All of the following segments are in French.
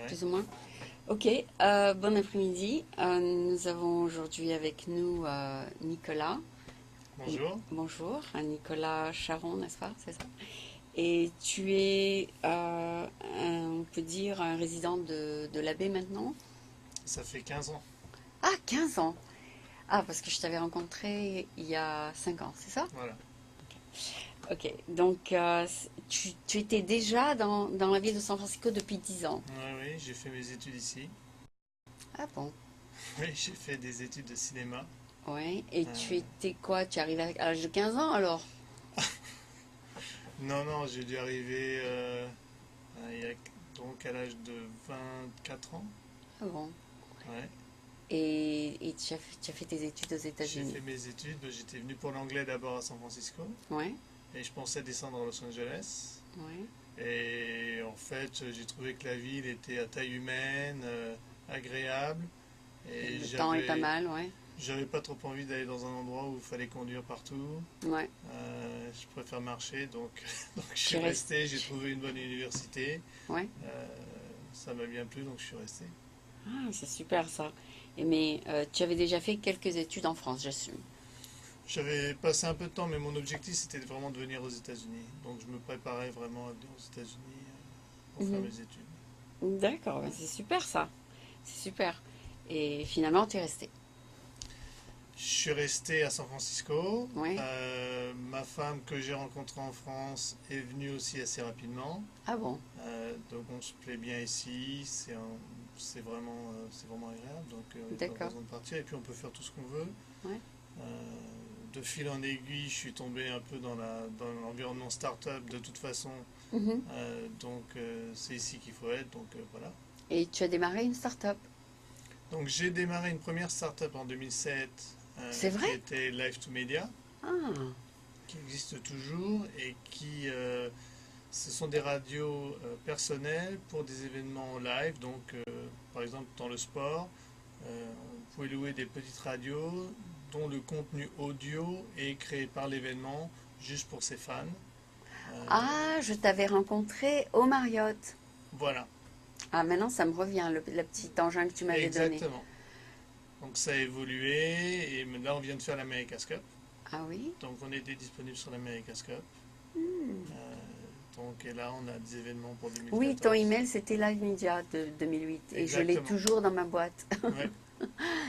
Ouais. plus ou moins. Ok, bon après-midi. Nous avons aujourd'hui avec nous Nicolas. Bonjour. Bonjour, Nicolas Charon, n'est-ce pas? C'est ça. Et tu es, on peut dire, un résident de la baie maintenant? Ça fait 15 ans. Ah, 15 ans. Ah, parce que je t'avais rencontré il y a 5 ans, c'est ça? Voilà. Ok, donc tu étais déjà dans la ville de San Francisco depuis 10 ans. Ouais, oui, j'ai fait mes études ici. Ah bon? Oui, j'ai fait des études de cinéma. Ouais, et tu Euh, étais quoi? Tu es arrivé à l'âge de 15 ans alors? non, non, j'ai dû arriver donc à l'âge de 24 ans. Ah bon. Ouais. Et tu as fait tes études aux J'ai États-Unis. fait mes études. J'étais venu pour l'anglais d'abord à San Francisco Ouais, et je pensais descendre à Los Angeles. ouais. Et en fait, j'ai trouvé que la ville était à taille humaine, agréable et Le temps est pas mal, ouais. j'avais pas trop envie d'aller dans un endroit où il fallait conduire partout. Ouais. Je préfère marcher, donc, donc je Tu suis restes. resté, j'ai trouvé une bonne université. Ouais. Euh, Ça m'a bien plu, donc je suis resté. Ah, c'est super ça. Mais tu avais déjà fait quelques études en France, j'assume. J'avais passé un peu de temps, mais mon objectif c'était vraiment de venir aux États-Unis. Donc je me préparais vraiment à venir aux États-Unis pour faire Mhm. mes études. D'accord, ben c'est super ça. C'est super. Et finalement, tu es resté. Je suis resté à San Francisco. Ouais. Ma femme que j'ai rencontrée en France est venue aussi assez rapidement. Ah bon. Donc on se plaît bien ici. C'est vraiment agréable. Donc il n'y a pas D'accord. besoin de partir. Et puis on peut faire tout ce qu'on veut. Ouais. Euh, de fil en aiguille, je suis tombé un peu dans l'environnement start-up de toute façon. Mhm. C'est ici qu'il faut être. Donc voilà. Et tu as démarré une start-up. Donc j'ai démarré une première start-up en 2007 C'est qui vrai? était Live to Media, Ah. qui existe toujours et ce sont des radios personnelles pour des événements live. Donc par exemple dans le sport, vous pouvez louer des petites radios dont le contenu audio est créé par l'événement juste pour ses fans. Euh, Ah, je t'avais rencontré au Marriott. voilà, Ah, maintenant ça me revient, le petit engin que tu m'avais donné. exactement. Donc ça a évolué et là on vient de faire l'America's Cup. Ah oui? Donc on était disponible sur l'America's Cup. Hmm. Euh, et là on a des événements pour Oui, ton 2014. email c'était Live Media de 2008 et je l'ai Exactement. toujours dans ma boîte. Ouais,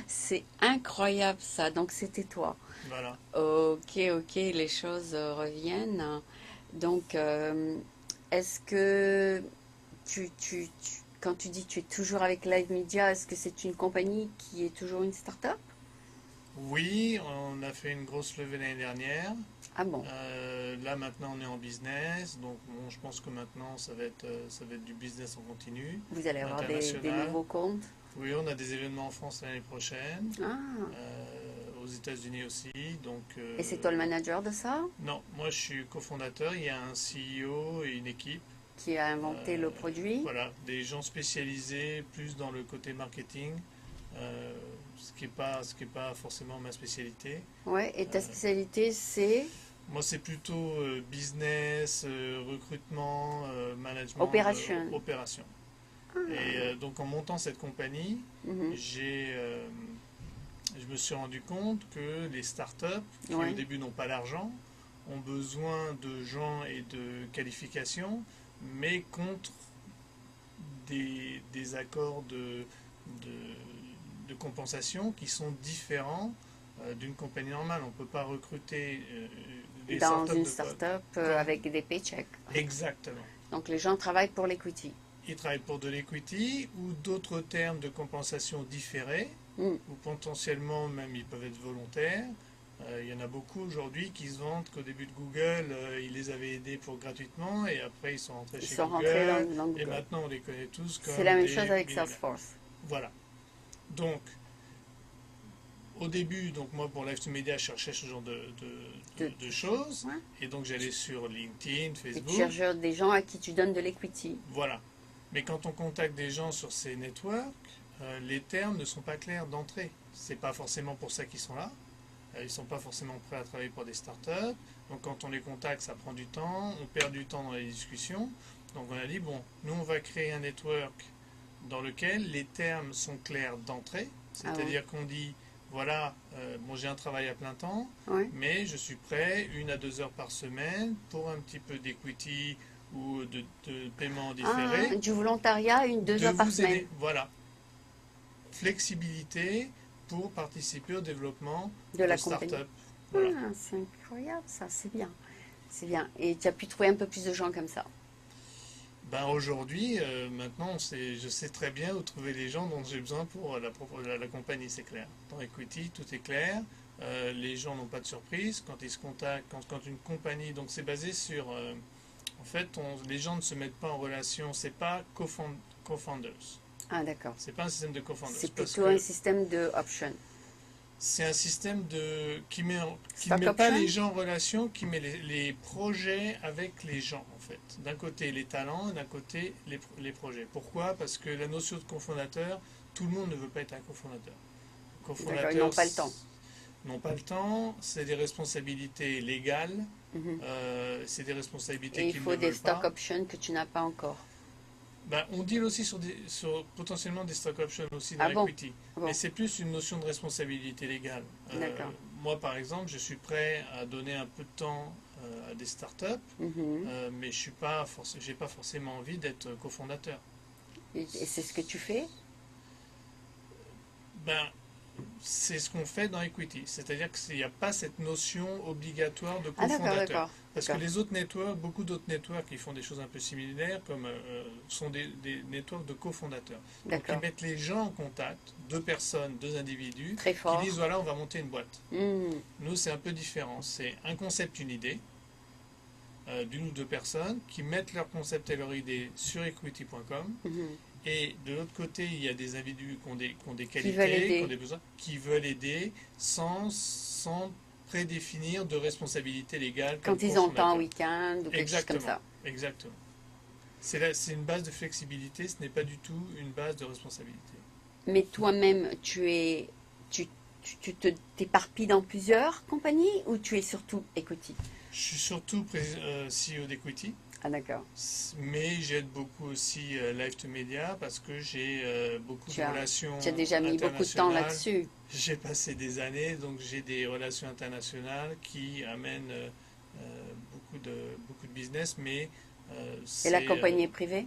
C'est incroyable ça, donc c'était toi. voilà. Ok, ok, les choses reviennent. Donc, est-ce que quand tu dis que tu es toujours avec Live Media, est-ce que c'est une compagnie qui est toujours une start-up? Oui, on a fait une grosse levée l'année dernière. Ah bon, Là maintenant on est en business, donc bon, je pense que maintenant ça va être du business en continu, vous allez avoir des international. nouveaux comptes? Oui, on a des événements en France l'année prochaine, Ah, aux États-Unis aussi. Donc et c'est toi le manager de ça non, moi je suis cofondateur. Il y a un CEO et une équipe. qui a inventé le Euh, produit? voilà, des gens spécialisés plus dans le côté marketing, euh, ce qui est pas forcément ma spécialité. Ouais, et ta Euh, spécialité c'est Moi, c'est plutôt business, recrutement, management, opération. opération. Et Ah, donc, en montant cette compagnie, mhm, j'ai, euh, je me suis rendu compte que les startups, qui au ouais. début n'ont pas d'argent, ont besoin de gens et de qualifications, mais contre des accords de compensation qui sont différents d'une compagnie normale. On ne peut pas recruter les Dans startups une de quoi start-up comme avec des paychecks. exactement. Donc les gens travaillent pour l'equity. Ils travaillent pour de l'equity ou d'autres termes de compensation différés, Hmm. ou potentiellement même ils peuvent être volontaires. Il y en a beaucoup aujourd'hui qui se vantent qu'au début de Google, ils les avaient aidés pour gratuitement et après ils sont rentrés Ils chez sont rentrés Google dans et Google. maintenant on les connaît tous C'est comme la même chose des avec millionnaires. Salesforce. Voilà. Donc, au début, donc moi pour Live to Media, je cherchais ce genre De, de choses. ouais. Et donc j'allais sur LinkedIn, Et tu Facebook. cherches des gens à qui tu donnes de l'equity. Voilà. Mais quand on contacte des gens sur ces networks, les termes ne sont pas clairs d'entrée. C'est pas forcément pour ça qu'ils sont là. Ils sont pas forcément prêts à travailler pour des startups. Donc quand on les contacte, ça prend du temps. On perd du temps dans les discussions. Donc on a dit, bon, nous on va créer un network dans lequel les termes sont clairs d'entrée, Ah ouais. c'est-à-dire qu'on dit, voilà, bon, j'ai un travail à plein temps, Ouais. mais je suis prêt 1 à 2 heures par semaine pour un petit peu d'equity ou de paiement Ah, différé, du volontariat, 2 heures de par vous semaine. aider. Voilà, flexibilité pour participer au développement De de la compagnie. start-up. Voilà. Ah, c'est incroyable ça, c'est bien. C'est bien. Et tu as pu trouver un peu plus de gens comme ça. Ben aujourd'hui, maintenant, je sais très bien où trouver les gens dont j'ai besoin pour la compagnie, c'est clair. Dans Equity, tout est clair. Les gens n'ont pas de surprise quand ils se contactent, quand une compagnie, donc c'est basé sur, en fait, les gens ne se mettent pas en relation, c'est pas co-founders. Ah, d'accord. C'est pas un système de co-founders C'est parce plutôt un que système de option. c'est un système qui ne Stock met pas option? les gens en relation, qui met les projets avec les gens, en fait. D'un côté, les talents, et d'un côté, les projets. Pourquoi? Parce que la notion de cofondateur, tout le monde ne veut pas être un cofondateur. D'accord, ils n'ont Cofondateurs pas le temps. n'ont pas le temps, c'est des responsabilités légales, Mhm. c'est des responsabilités Et il qu'ils faut ne des veulent stock pas. options que tu n'as pas encore. Ben, on deal aussi sur potentiellement des stock options aussi dans Ah bon? Equity, mais Bon, c'est plus une notion de responsabilité légale. d'accord. Moi, par exemple, je suis prêt à donner un peu de temps à des startups, Mhm. mais j'ai pas forcément envie d'être cofondateur. Et c'est ce que tu fais? Ben, c'est ce qu'on fait dans Equity, c'est-à-dire qu'il n'y a pas cette notion obligatoire de Ah, d'accord, cofondateur. d'accord. Parce que D'accord. les autres networks, beaucoup d'autres networks qui font des choses un peu similaires, sont des networks de cofondateurs. Donc ils D'accord. mettent les gens en contact, 2 personnes, 2 individus, Très qui disent fort. voilà, on va monter une boîte. Mhm. Nous, c'est un peu différent. C'est un concept, une idée, d'1 ou 2 personnes qui mettent leur concept et leur idée sur equity.com. Mhm. Et de l'autre côté, il y a des individus qui ont des Qui veulent qualités, qui ont aider. des besoins, qui veulent aider sans prédéfinir de responsabilité légale comme Quand ils ont le temps un cofondateur. week-end ou quelque chose comme Exactement, ça. exactement. C'est une base de flexibilité, ce n'est pas du tout une base de responsabilité. Mais toi-même, tu, t'éparpilles dans plusieurs compagnies ou tu es surtout equity? Je suis surtout CEO d'Equity, Ah, d'accord. mais j'aide beaucoup aussi Live to Media parce que j'ai beaucoup Tu de as, relations tu as déjà mis beaucoup de temps internationales. là-dessus. J'ai passé des années, donc j'ai des relations internationales qui amènent beaucoup de business, mais Et la c'est... compagnie est privée?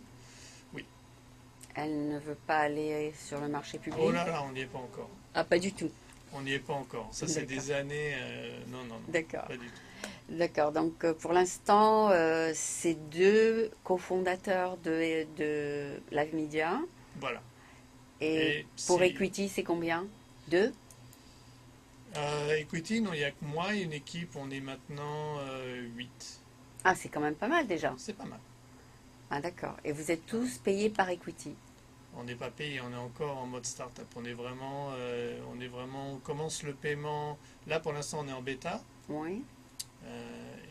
oui. Elle ne veut pas aller sur le marché Oh public? là là, on n'y est pas encore. Ah, pas du tout. On n'y est pas encore. Ça, c'est D'accord. des années... non, non, non, D'accord. pas du tout. D'accord. Donc, pour l'instant, c'est deux cofondateurs de Live Media. Voilà. Et Et pour si... Equity, c'est combien? Deux? Equity, non, il n'y a que moi et une équipe, on est maintenant 8. Ah, c'est quand même pas mal déjà. C'est pas mal. Ah, d'accord. Et vous êtes tous payés par Equity? On n'est pas payé, on est encore en mode startup. On commence le paiement. Là, pour l'instant, on est en bêta. Oui.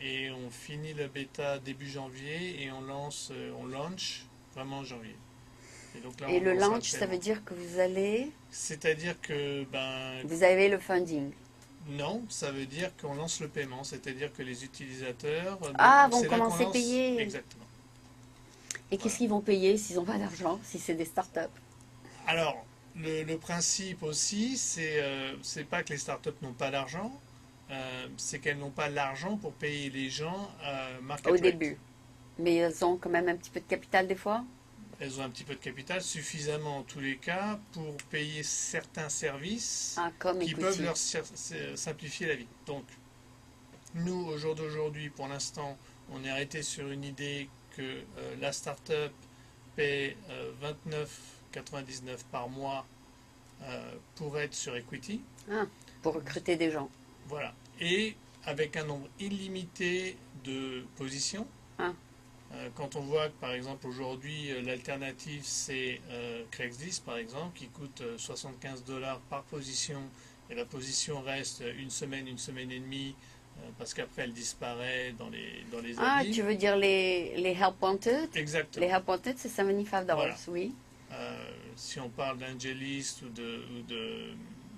Et on finit le bêta début janvier et on launch vraiment en janvier. Et donc là, Et on le lancera le launch, ça veut paiement. dire que vous allez... C'est-à-dire que, ben, Vous avez le funding. non, ça veut dire qu'on lance le paiement. C'est-à-dire que les utilisateurs, Ah, vont c'est là qu'on commencer à lance. payer. Exactement. Et qu'est-ce Voilà. qu'ils vont payer s'ils n'ont pas d'argent, si c'est des startups? Alors, le principe aussi, c'est pas que les startups n'ont pas d'argent, c'est qu'elles n'ont pas l'argent pour payer les gens à market Au rate. début. Mais elles ont quand même un petit peu de capital des fois? Elles ont un petit peu de capital, suffisamment en tous les cas pour payer certains services Ah, comme qui peuvent Equity. leur simplifier la vie. Donc, nous, au jour d'aujourd'hui, pour l'instant, on est arrêté sur une idée que la startup paie 29,99 par mois pour être sur Equity. Ah, pour recruter des gens. Voilà. Et avec un nombre illimité de positions. Ah, Quand on voit que par exemple aujourd'hui l'alternative c'est Craigslist par exemple qui coûte 75 $ par position et la position reste une semaine et demie parce qu'après elle disparaît dans les ah, tu abîmes. veux dire les Help Wanted? Les Exactement. Help Wanted, c'est 75 Voilà. oui. Si on parle d'Angelist ou de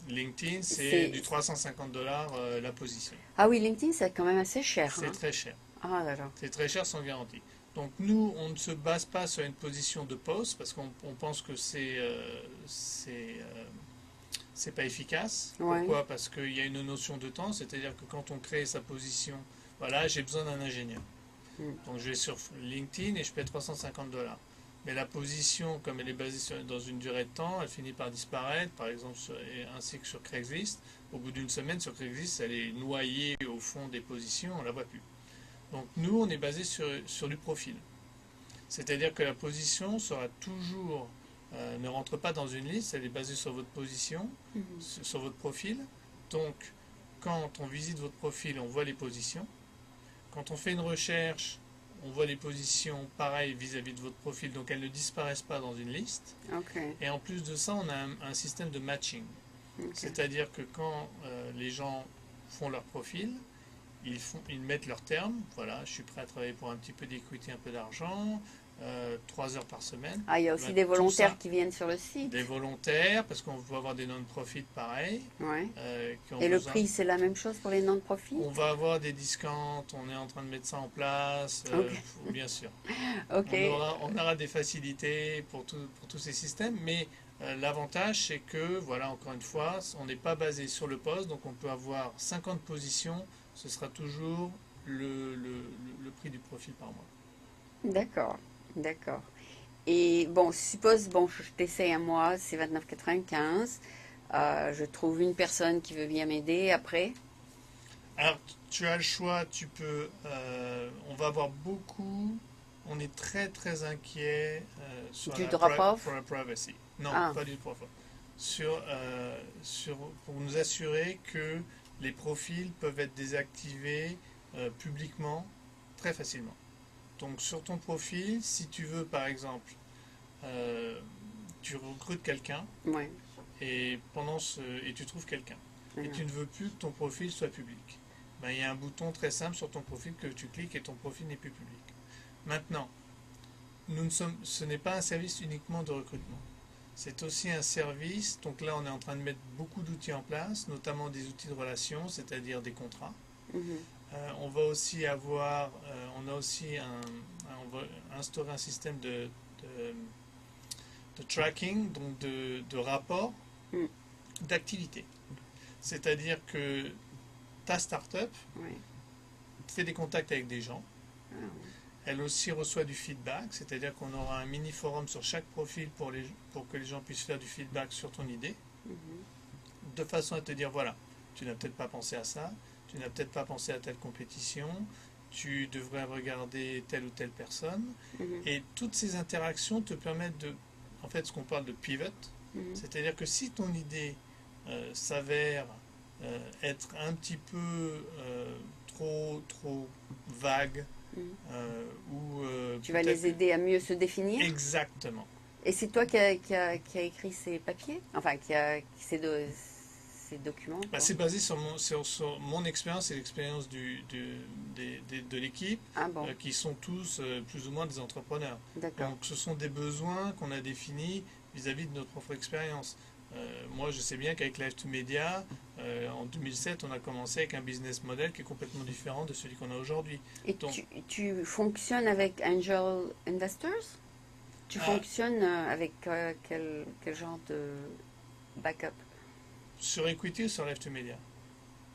LinkedIn, c'est C'est... du 350 $ la position. Ah oui, LinkedIn, c'est quand même assez cher, C'est hein. très cher. Ah, d'accord. C'est très cher sans garantie. Donc nous, on ne se base pas sur une position de poste parce qu'on pense que c'est pas efficace. Ouais. Pourquoi? Parce qu'il y a une notion de temps, c'est-à-dire que quand on crée sa position, voilà, j'ai besoin d'un ingénieur. Mm. Donc je vais sur LinkedIn et je paie $350. Mais la position, comme elle est basée dans une durée de temps, elle finit par disparaître, par exemple, ainsi que sur Craigslist. Au bout d'une semaine, sur Craigslist, elle est noyée au fond des positions, on ne la voit plus. Donc nous, on est basé sur du profil. C'est-à-dire que la position sera toujours, ne rentre pas dans une liste, elle est basée sur votre position, Mhm. sur votre profil. Donc, quand on visite votre profil, on voit les positions. Quand on fait une recherche, on voit les positions pareilles vis-à-vis de votre profil, donc elles ne disparaissent pas dans une liste. Ok. Et en plus de ça, on a un système de matching. Ok. C'est-à-dire que quand les gens font leur profil, ils mettent leurs termes. Voilà, je suis prêt à travailler pour un petit peu d'equity, un peu d'argent, 3 heures par semaine. Ah, il y a Eh aussi ben, des tout volontaires ça, qui viennent sur le site. des volontaires, parce qu'on va avoir des non-profit pareils, Ouais. qui ont Et le besoin. prix, c'est la même chose pour les non-profit? On va avoir des discounts, on est en train de mettre ça en place, Ok. bien sûr. Ok. On aura des facilités pour tous ces systèmes, mais l'avantage c'est que, voilà, encore une fois, on n'est pas basé sur le poste, donc on peut avoir 50 positions, ce sera toujours le prix du profil par mois. D'accord. D'accord. Et bon, suppose, bon, je t'essaye un mois, c'est 29,95. Je trouve une personne qui veut bien m'aider après. Alors, tu as le choix, on va avoir beaucoup, on est très très inquiet Du drop-off? pour la privacy. Non, Ah, pas du drop-off. Pour nous assurer que les profils peuvent être désactivés publiquement très facilement. Donc sur ton profil, si tu veux par exemple, euh, tu recrutes quelqu'un ouais. et tu trouves quelqu'un et Mhm. tu ne veux plus que ton profil soit public, ben, il y a un bouton très simple sur ton profil que tu cliques et ton profil n'est plus public. Maintenant, ce n'est pas un service uniquement de recrutement. C'est aussi un service, donc là on est en train de mettre beaucoup d'outils en place, notamment des outils de relation, c'est-à-dire des contrats. Mhm. On va aussi avoir, on a aussi on va instaurer un système de tracking, donc de rapport Mm. d'activité. C'est-à-dire que ta startup Ouais. fait des contacts avec des gens. Ah, ouais. Elle aussi reçoit du feedback, c'est-à-dire qu'on aura un mini forum sur chaque profil pour que les gens puissent faire du feedback sur ton idée, Mhm. de façon à te dire voilà, tu n'as peut-être pas pensé à ça, tu n'as peut-être pas pensé à telle compétition, tu devrais regarder telle ou telle personne. Mhm. Et toutes ces interactions te permettent en fait, ce qu'on parle de pivot, Mhm. c'est-à-dire que si ton idée s'avère être un petit peu trop vague, Mhm. ou Tu vas peut-être les aider à mieux se définir. exactement. Et c'est toi qui a écrit ces papiers? Enfin, ces documents, Bah, quoi. c'est basé sur mon expérience et l'expérience de l'équipe, Ah bon, qui sont tous plus ou moins des entrepreneurs. d'accord. Donc ce sont des besoins qu'on a définis vis-à-vis de notre propre expérience. Moi, je sais bien qu'avec Live to Media, en 2007, on a commencé avec un business model qui est complètement différent de celui qu'on a aujourd'hui. Et Donc, tu fonctionnes avec Angel Investors? Tu ah, fonctionnes avec quel genre de backup? sur Equity ou sur Live to Media?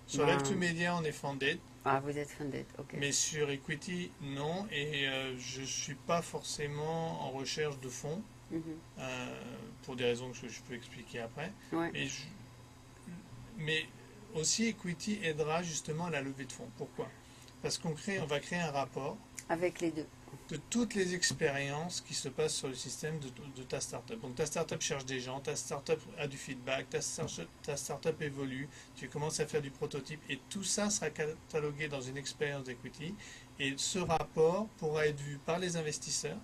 Sur Live to Ben, Media, on est funded, ah, vous êtes funded, ok. mais sur Equity, non. Et je ne suis pas forcément en recherche de fonds, Mhm. pour des raisons que je peux expliquer après. Ouais, Mais, mais aussi, Equity aidera justement à la levée de fonds. Pourquoi? Parce on va créer un rapport avec les deux. de toutes les expériences qui se passent sur le système de ta startup. Donc ta startup cherche des gens, ta startup a du feedback, ta startup évolue, tu commences à faire du prototype et tout ça sera catalogué dans une expérience d'equity et ce rapport pourra être vu par les investisseurs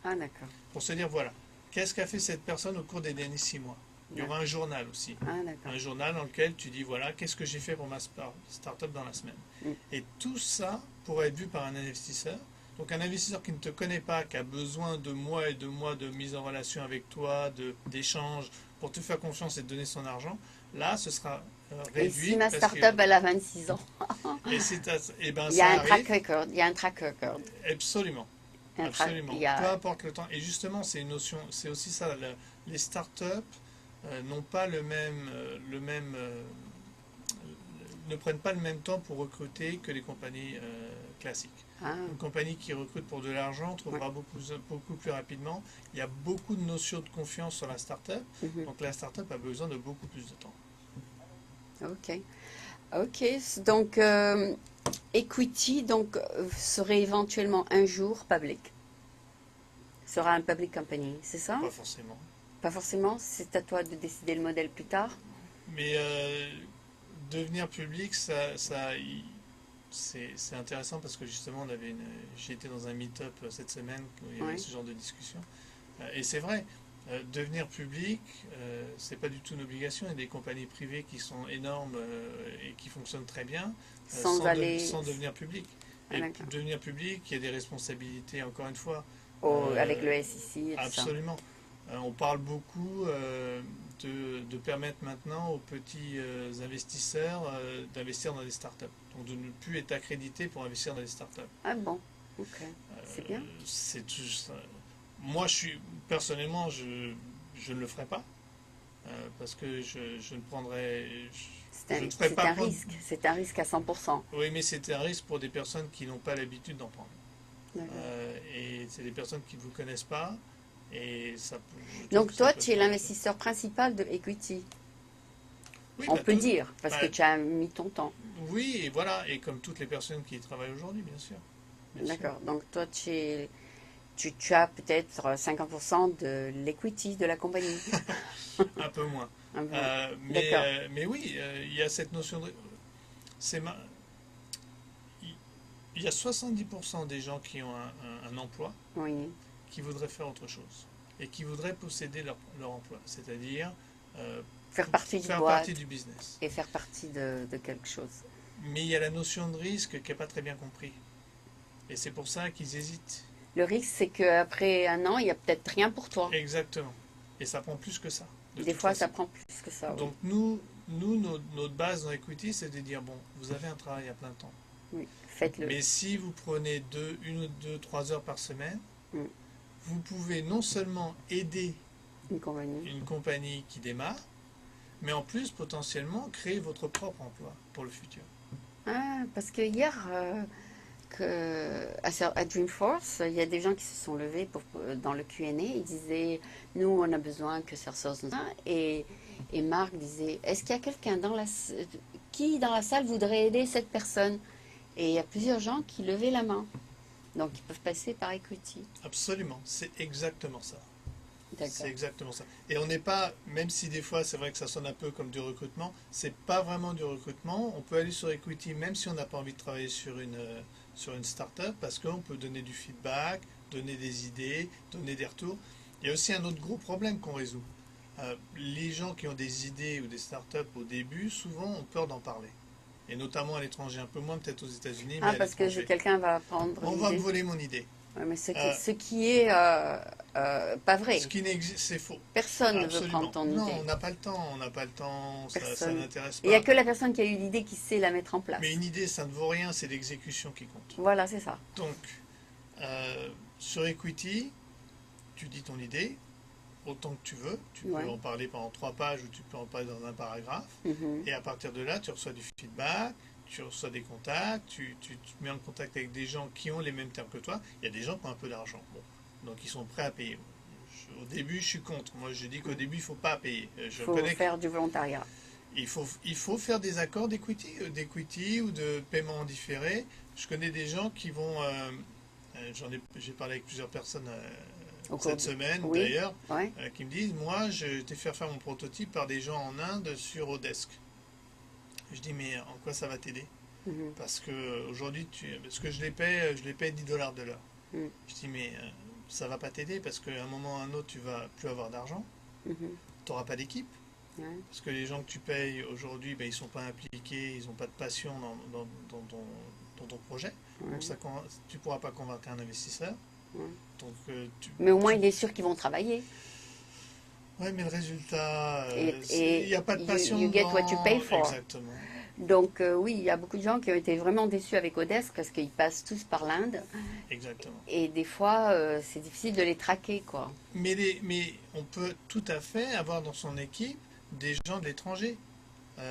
Ah, d'accord. pour se dire voilà, qu'est-ce qu'a fait cette personne au cours des derniers 6 mois? Il y aura un journal aussi. Ah, d'accord. Un journal dans lequel tu dis voilà, qu'est-ce que j'ai fait pour ma startup dans la semaine. Mm. Et tout ça pourra être vu par un investisseur. Donc un investisseur qui ne te connaît pas, qui a besoin de mois et de mois de mise en relation avec toi, d'échanges, pour te faire confiance et te donner son argent, là ce sera Et si réduit ma parce que startup, elle a 26 ans, et ben il y a ça un track arrive record, il y a un track record. absolument. Absolument. Il y Peu a... importe le temps. Et justement, c'est une notion, c'est aussi ça. Les startups n'ont pas ne prennent pas le même temps pour recruter que les compagnies classiques. Ah, Une compagnie qui recrute pour de l'argent ouais. trouvera beaucoup plus rapidement. Il y a beaucoup de notions de confiance sur la startup. Mhm. Donc la startup a besoin de beaucoup plus de temps. Ok. Ok. Donc, Equity donc, serait éventuellement un jour public. Sera un public company, c'est ça? Pas forcément. Pas forcément. C'est à toi de décider le modèle plus tard. Mais devenir public, c'est intéressant parce que justement, j'ai été dans un meet-up cette semaine où il y avait Oui. ce genre de discussion. Et c'est vrai, devenir public, c'est pas du tout une obligation. Il y a des compagnies privées qui sont énormes et qui fonctionnent très bien Sans aller... sans devenir public. Ah, Et d'accord. devenir public, il y a des responsabilités, encore une fois. Avec le Euh, SEC et tout ça. Absolument. On parle beaucoup de permettre maintenant aux petits investisseurs d'investir dans des startups. Donc de ne plus être accrédité pour investir dans des startups. Ah bon, ok. C'est bien. C'est tout ça. Moi, personnellement, je ne le ferai pas parce que je ne prendrai, je ne ferai C'est pas un prendre. risque. C'est un risque à 100%. Oui, mais c'est un risque pour des personnes qui n'ont pas l'habitude d'en prendre. D'accord. Et c'est des personnes qui ne vous connaissent pas. Et ça, je trouve Donc que ça toi, peut tu es être dangereux. l'investisseur principal de Equity. Oui, On bah, peut dire, parce bah, que tu as mis ton temps. oui, et voilà, et comme toutes les personnes qui y travaillent aujourd'hui, bien sûr. Bien sûr. D'accord. Donc toi, tu as peut-être 50% de l'equity de la compagnie. Un peu moins. Ah bon. D'accord. Mais oui, il y a cette notion de. C'est ma- Il y a 70% des gens qui ont un emploi Oui. qui voudraient faire autre chose et qui voudraient posséder leur emploi, c'est-à-dire euh, Faire partie d'une faire boîte partie du business. et faire partie de quelque chose. Mais il y a la notion de risque qui n'est pas très bien compris. Et c'est pour ça qu'ils hésitent. Le risque, c'est qu'après un an, il n'y a peut-être rien pour toi. Exactement. Et ça prend plus que ça, de Des toute fois, ça façon. prend plus que ça. Oui. Donc notre base dans Equity, c'est de dire, bon, vous avez un travail à plein temps. Oui. Faites-le. Mais si vous prenez 3 heures par semaine, Mm. vous pouvez non seulement aider Une compagnie. une compagnie qui démarre, mais en plus potentiellement créer votre propre emploi pour le futur. Ah, parce que hier, à Dreamforce, il y a des gens qui se sont levés dans le Q&A. Ils disaient, nous, on a besoin que Salesforce nous aide. Et Marc disait, est-ce qu'il y a quelqu'un qui dans la salle voudrait aider cette personne? Et il y a plusieurs gens qui levaient la main. Donc, ils peuvent passer par Equity. Absolument, c'est exactement ça. C'est D'accord. exactement ça. Et on n'est pas, même si des fois c'est vrai que ça sonne un peu comme du recrutement, c'est pas vraiment du recrutement. On peut aller sur Equity même si on n'a pas envie de travailler sur une start-up parce qu'on peut donner du feedback, donner des idées, donner des retours. Il y a aussi un autre gros problème qu'on résout. Les gens qui ont des idées ou des start-up au début, souvent ont peur d'en parler. Et notamment à l'étranger, un peu moins peut-être aux États-Unis, mais Ah, à parce que l'étranger. quelqu'un va prendre On va me l'idée. voler mon idée. Ouais, mais Euh, ce qui est pas vrai. Ce qui n'existe, c'est faux. Personne ne veut prendre Absolument. ton Non, idée. on n'a pas le temps, on n'a pas le temps, ça Personne. n'intéresse Il n'y a pas. que la personne qui a eu l'idée qui sait la mettre en place. Mais une idée, ça ne vaut rien, c'est l'exécution qui compte. Voilà, c'est ça. Donc, sur Equity, tu dis ton idée, autant que tu veux. Tu Ouais. peux en parler pendant 3 pages ou tu peux en parler dans un paragraphe. Mhm. Et à partir de là, tu reçois du feedback, tu reçois des contacts, tu te mets en contact avec des gens qui ont les mêmes termes que toi. Il y a des gens qui ont un peu d'argent. Bon. Donc, ils sont prêts à payer. Au début, je suis contre. Moi, je dis qu'au début, il ne faut pas payer. Il Je faut connais faire du volontariat. il faut faire des accords d'equity ou de paiement en différé. Je connais des gens qui vont. J'ai parlé avec plusieurs personnes Au cours cette semaine Oui. d'ailleurs, Ouais. qui me disent, moi, je t'ai fait faire mon prototype par des gens en Inde sur Odesk. Je dis, mais en quoi ça va t'aider? Mhm. Parce que aujourd'hui, parce que je les paie $10 de l'heure. Mhm. Je dis, mais ça va pas t'aider parce qu'à un moment ou à un autre, tu vas plus avoir d'argent, Mhm. tu n'auras pas d'équipe. Ouais. Parce que les gens que tu payes aujourd'hui, ben, ils ne sont pas impliqués, ils n'ont pas de passion dans ton projet. Ouais. Donc tu ne pourras pas convaincre un investisseur. Ouais. Donc, Mais au moins, il est sûr qu'ils vont travailler. ouais, mais le résultat, Et il n'y a pas de passion you get what you dedans. pay for. Exactement. Donc oui, il y a beaucoup de gens qui ont été vraiment déçus avec Odesk parce qu'ils passent tous par l'Inde. Exactement. Et des fois, c'est difficile de les traquer, quoi. Mais on peut tout à fait avoir dans son équipe des gens de l'étranger. Ah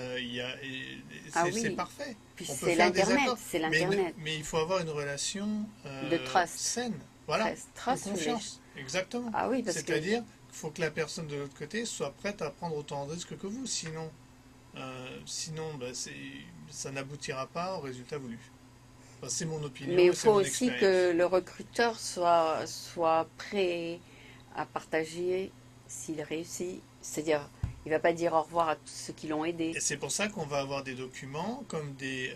C'est oui, parfait. puis On peut c'est faire des l'Internet, accords. c'est l'Internet. Mais il faut avoir une relation De trust. saine. Voilà, de Trust confiance. Exactement. Ah oui, parce que... C'est-à-dire qu'il faut que la personne de l'autre côté soit prête à prendre autant de risques que vous. Sinon ça n'aboutira pas au résultat voulu. Enfin, c'est mon opinion Mais il et c'est faut mon aussi expérience. que le recruteur soit prêt à partager s'il réussit. C'est-à-dire, il ne va pas dire au revoir à tous ceux qui l'ont aidé. Et c'est pour ça qu'on va avoir des documents comme des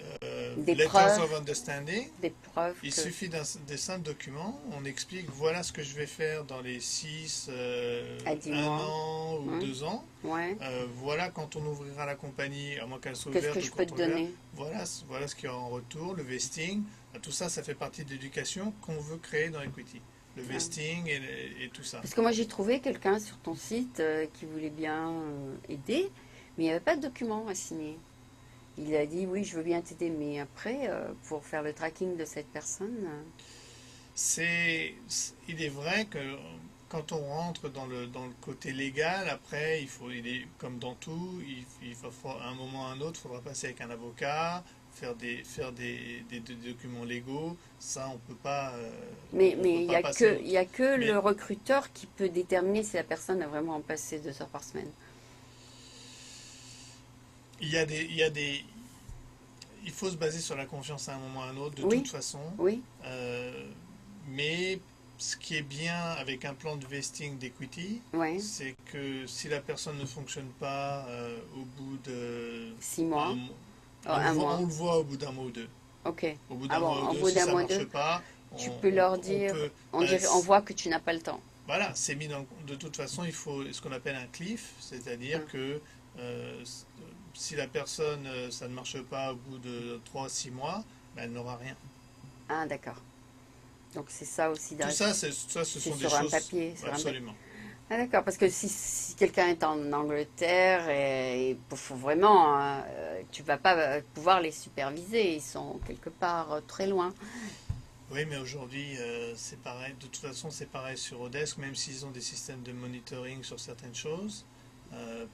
Des Letters preuves, of Understanding. des preuves Il que... suffit des simples documents. On explique voilà ce que je vais faire dans les 6, À 10 un mois. an ou Hein? 2 ans. Ouais. Voilà quand on ouvrira la compagnie, à moins qu'elle soit Qu'est-ce que ouverte ou je peux quand te on l'ouvre. donner? Voilà ce qu'il y aura en retour, le vesting. Tout ça, ça fait partie de l'éducation qu'on veut créer dans Equity. Le Ah. vesting et tout ça. Parce que moi, j'ai trouvé quelqu'un sur ton site qui voulait bien aider, mais il n'y avait pas de document à signer. Il a dit, oui, je veux bien t'aider, mais après, pour faire le tracking de cette personne... Il est vrai que quand on rentre dans le côté légal, après, comme dans tout, à un moment ou à un autre, il faudra passer avec un avocat, faire des documents légaux. Ça, on Mais peut il n'y pas a passer que, il outre. y a que Mais le recruteur qui peut déterminer si la personne a vraiment passé 2 heures par semaine. il y a des, il faut se baser sur la confiance à un moment ou à un autre, de toute Oui, façon. oui, Euh, mais ce qui est bien avec un plan de vesting d'equity, ouais. c'est que si la personne ne fonctionne pas au bout de 6 mois, un, oh, un on mois. le voit au bout d'un mois ou deux. Ok. Au bout Ah d'un bon, mois ou en deux, bout si d'un ça mois marche deux, pas, tu peux leur on dire, peut. on dirait, on voit que tu n'as pas le temps. Voilà, c'est mis de toute façon, il faut ce qu'on appelle un cliff, c'est-à-dire Hein. que si la personne, ça ne marche pas au bout de 3 à 6 mois, ben, elle n'aura rien. Ah, d'accord. Donc c'est ça aussi, Tout ça, ce c'est sont des sur un choses papier, sur un papier. absolument. Ah, d'accord, parce que si quelqu'un est en Angleterre, et il faut vraiment, hein, tu vas pas pouvoir les superviser, ils sont quelque part très loin. Oui, mais aujourd'hui, c'est pareil. De toute façon, c'est pareil sur Odesk, même s'ils ont des systèmes de monitoring sur certaines choses.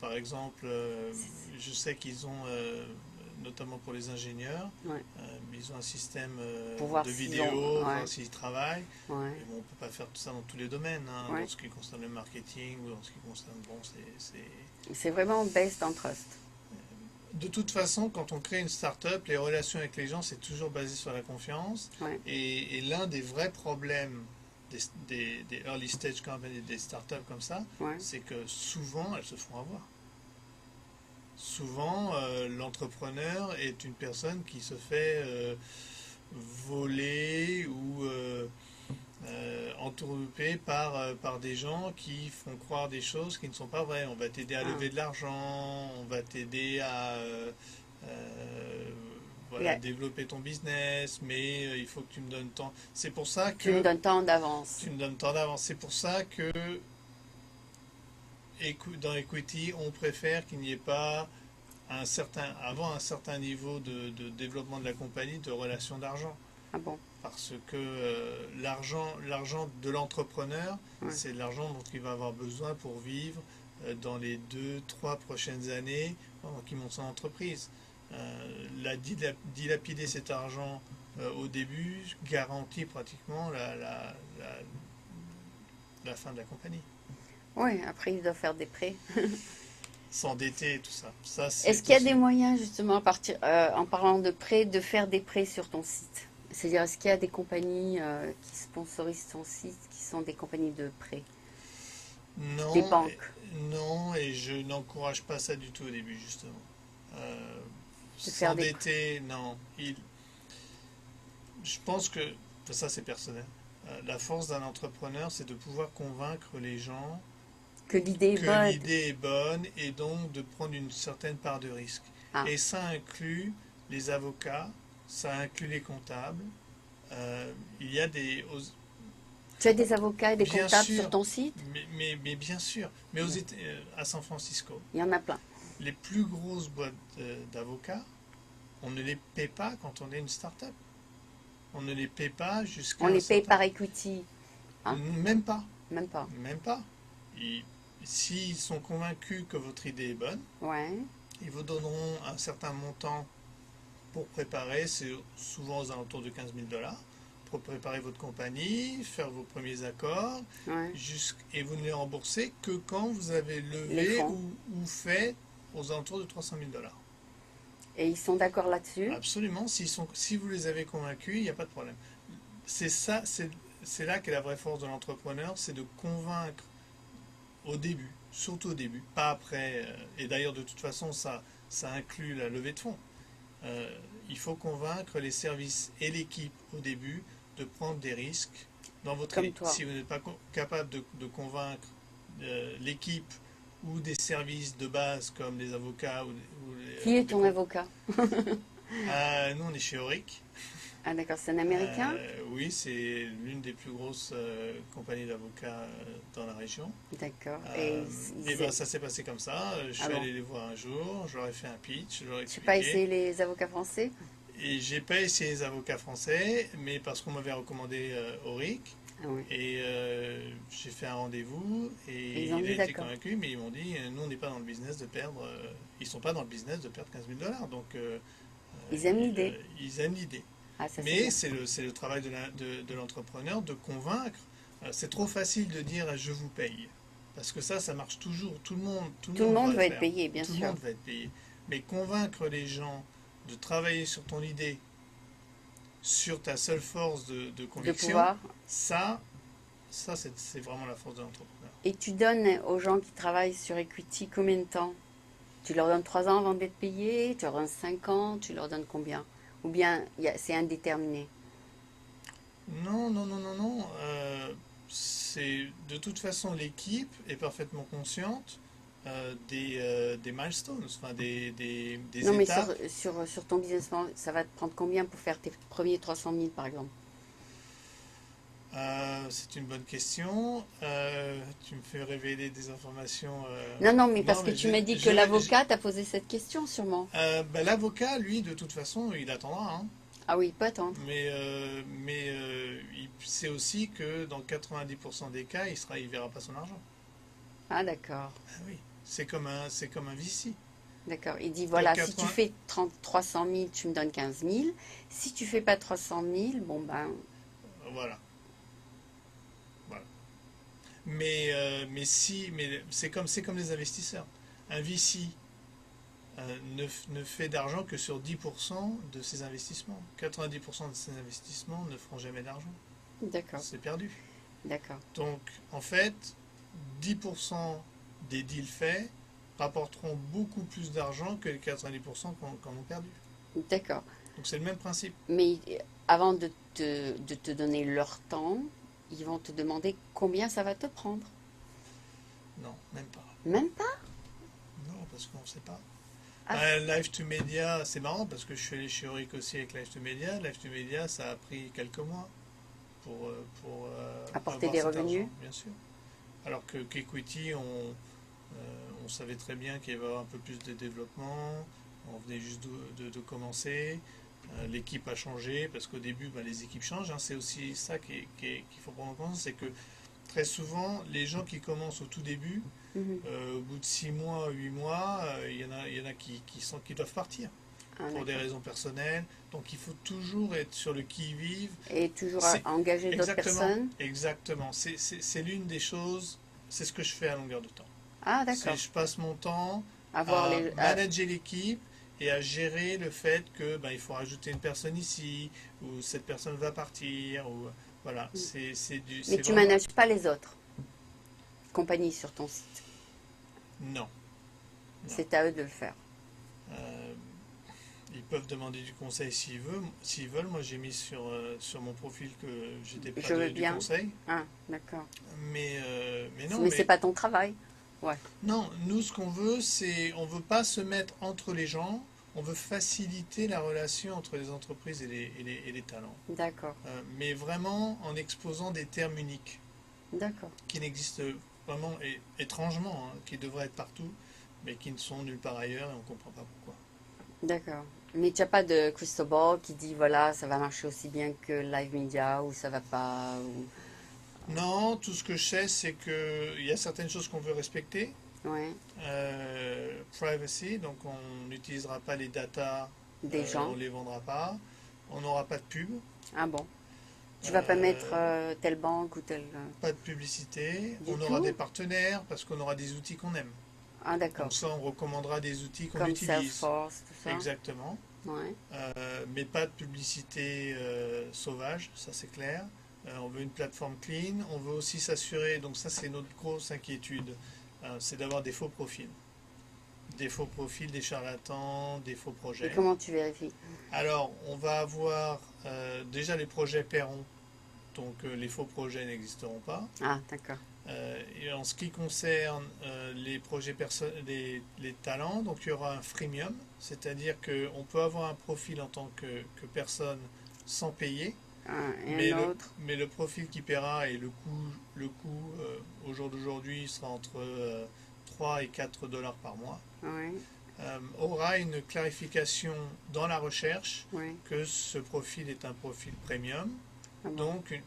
Par exemple, je sais qu'ils ont, notamment pour les ingénieurs, Ouais. ils ont un système Pour voir de s'ils ont, vidéo, ouais, voir s'ils travaillent. ouais, Mais bon, on ne peut pas faire tout ça dans tous les domaines, hein, dans ouais. ce qui concerne le marketing ou dans ce qui concerne. Bon, C'est vraiment based on trust. De toute façon, quand on crée une start-up, les relations avec les gens, c'est toujours basé sur la confiance. Ouais, Et l'un des vrais problèmes des early stage companies, des startups comme ça, ouais. c'est que souvent, elles se font avoir. Souvent, l'entrepreneur est une personne qui se fait voler ou entourlouper par des gens qui font croire des choses qui ne sont pas vraies. On va t'aider à Ah. lever de l'argent, on va t'aider à Et voilà, développer ton business, mais il faut que tu me donnes tant. C'est pour ça tu me que donnes tant d'avance. tu me donnes tant d'avance. C'est pour ça que dans Equity, on préfère qu'il n'y ait pas avant un certain niveau de développement de la compagnie, de relation d'argent. Ah bon? Parce que l'argent de l'entrepreneur, Ouais. c'est l'argent dont il va avoir besoin pour vivre dans les 2, 3 prochaines années pendant qu'il monte son entreprise. Dilapider cet argent au début garantit pratiquement la fin de la compagnie. Oui, après ils doivent faire des prêts. S'endetter et tout ça. Ça, Est-ce c'est qu'il y a aussi. des moyens justement en parlant de prêts, de faire des prêts sur ton site? C'est-à-dire, est-ce qu'il y a des compagnies qui sponsorisent ton site, qui sont des compagnies de prêts? Des Non, banques? non, et je n'encourage pas ça du tout au début, justement. Euh, De faire des... S'endetter, non. Je pense que, ça c'est personnel, la force d'un entrepreneur, c'est de pouvoir convaincre les gens Que l'idée est que bonne. l'idée est bonne et donc de prendre une certaine part de risque. Ah, Et ça inclut les avocats, ça inclut les comptables. Il y a tu as des avocats et des bien comptables sûr, sur ton site? mais bien sûr, mais à San Francisco, Il y en a plein. les plus grosses boîtes d'avocats on ne les paie pas quand on est une start-up. On ne les paie pas jusqu'à On un les paye certain... par equity. Hein? Même pas. Même pas. Même pas. S'ils sont convaincus que votre idée est bonne, Ouais. ils vous donneront un certain montant pour préparer, c'est souvent aux alentours de 15 000 dollars, pour préparer votre compagnie, faire vos premiers accords, Ouais. et vous ne les remboursez que quand vous avez Les levé fonds. ou fait aux alentours de 300 000 dollars. Et ils sont d'accord là-dessus? Absolument, si vous les avez convaincus, il n'y a pas de problème. C'est ça, c'est là qu'est la vraie force de l'entrepreneur, c'est de convaincre au début, surtout au début, pas après. Et d'ailleurs, de toute façon, ça inclut la levée de fonds. Euh, il faut convaincre les services et l'équipe au début de prendre des risques dans votre Comme idée. toi. Si vous n'êtes pas capable de convaincre l'équipe ou des services de base comme les avocats Qui est ton avocat? nous, on est chez Auric. Ah d'accord, c'est un Américain? Oui, c'est l'une des plus grosses compagnies d'avocats dans la région. D'accord. Et ben, ça s'est passé comme ça. Je Ah suis bon? allé les voir un jour, je leur ai fait un pitch, je leur ai Tu n'as pas expliqué. essayé les avocats français? Et j'ai pas essayé les avocats français, mais parce qu'on m'avait recommandé Auric. Ah oui. Et j'ai fait un rendez-vous Et et ils ont il a dit été d'accord. convaincu, mais ils m'ont dit, nous on n'est pas dans le business de perdre, ils sont pas dans le business de perdre 15 000 dollars, donc Ils aiment l'idée. ils aiment l'idée. Ah ça c'est Mais bien. c'est le travail de l'entrepreneur de convaincre. C'est trop facile de dire je vous paye. Parce que ça marche toujours. Tout le Tout le monde va monde le va être faire. payé, bien Tout le sûr. monde va être payé. Mais convaincre les gens de travailler sur ton idée, sur ta seule force de De conviction, pouvoir. ça c'est vraiment la force de l'entrepreneur. Et tu donnes aux gens qui travaillent sur Equity combien de temps? Tu leur donnes 3 ans avant d'être payés? Tu leur donnes 5 ans? Tu leur donnes combien? Ou bien c'est indéterminé? Non, non, non, non, non. C'est de toute façon l'équipe est parfaitement consciente des milestones, enfin des Non mais étapes. sur ton business plan, ça va te prendre combien pour faire tes premiers 300 000 par exemple? C'est une bonne question. Tu me fais révéler des informations. Non, non, mais Non, parce que mais tu m'as dit que l'avocat t'a posé cette question sûrement. ben, l'avocat, lui, de toute façon, il attendra, hein. Ah oui, pas attendre. Mais il sait aussi que dans 90% des cas, il verra pas son argent. Ah d'accord, Ah oui, c'est comme un VC. d'accord. Il dit Dans voilà, si tu 80 fais 300 000, tu me donnes 15 000. Si tu fais pas 300 000, bon ben, Voilà, voilà. Mais c'est comme les investisseurs. Un VC ne fait d'argent que sur 10% de ses investissements. 90% de ses investissements ne feront jamais d'argent. d'accord, C'est perdu. d'accord, Donc, en fait, 10% des deals faits rapporteront beaucoup plus d'argent que les 90% qu'en ont perdu. d'accord. Donc, c'est le même principe. Mais avant de te donner leur temps, ils vont te demander combien ça va te prendre. Non, même pas. Même pas? Non, parce qu'on ne sait pas. Ah, Live to Media, c'est marrant parce que je suis allé chez Auric aussi avec Live to Media. Live to Media, ça a pris quelques mois pour apporter avoir des cet revenus? argent, bien sûr. Alors qu'Equity, on savait très bien qu'il y avait un peu plus de développement. On venait juste de commencer. L'équipe a changé parce qu'au début, ben, les équipes changent, hein. C'est aussi ça qu'il faut prendre en compte, c'est que très souvent, les gens qui commencent au tout début, Mhm. au bout de 6 mois, 8 mois, il y en a qui doivent partir Ah, pour des d'accord. raisons personnelles. Donc il faut toujours être sur le qui-vive. Et toujours C'est engager d'autres exactement, personnes? exactement. C'est l'une des choses, c'est ce que je fais à longueur de temps. Ah, d'accord. Je passe mon temps Avoir à les, manager l'équipe et à gérer le fait que ben, il faut rajouter une personne ici ou cette personne va partir ou voilà. mais C'est tu vraiment manages pas les autres compagnies sur ton site. non. Non. C'est à eux de le faire. Euh, Ils peuvent demander du conseil s'ils veulent. Moi, j'ai mis sur mon profil que j'étais pas Je veux du bien. conseil. Ah, d'accord. Mais non, Mais c'est pas ton travail. Ouais. non, nous, ce qu'on veut, on veut pas se mettre entre les gens. On veut faciliter la relation entre les entreprises et les talents. D'accord. Mais vraiment en exposant des termes uniques D'accord. qui n'existent vraiment étrangement, hein, qui devraient être partout, mais qui ne sont nulle part ailleurs et on ne comprend pas pourquoi. D'accord. Mais tu n'as pas de crystal ball qui dit, voilà, ça va marcher aussi bien que Live Media ou ça va pas. Non, tout ce que je sais, c'est qu'il y a certaines choses qu'on veut respecter. Ouais, Privacy, donc on n'utilisera pas les datas, des on gens. ne les vendra pas. On n'aura pas de pub, Ah bon. Tu vas pas mettre euh, telle banque ou telle. pas de publicité. Du On aura des tout? partenaires parce qu'on aura des outils qu'on aime. Ah d'accord. Donc ça, on recommandera des outils qu'on Comme utilise. Salesforce, tout ça. Exactement. Ouais. Mais pas de publicité sauvage, ça c'est clair. On veut une plateforme clean. On veut aussi s'assurer, donc ça c'est notre grosse inquiétude, c'est d'avoir des faux profils. Des faux profils, des charlatans, des faux Et projets. comment tu vérifies? Alors, on va avoir déjà les projets paieront, donc les faux projets n'existeront pas. Ah d'accord. Et en ce qui concerne les projets les talents, donc il y aura un freemium, c'est-à-dire qu'on peut avoir un profil en tant que personne sans payer, Et un autre? mais le profil qui paiera et le coût au jour d'aujourd'hui sera entre 3 et 4 dollars par mois, Oui, aura une clarification dans la recherche oui. que ce profil est un profil premium. Ah bon. Donc,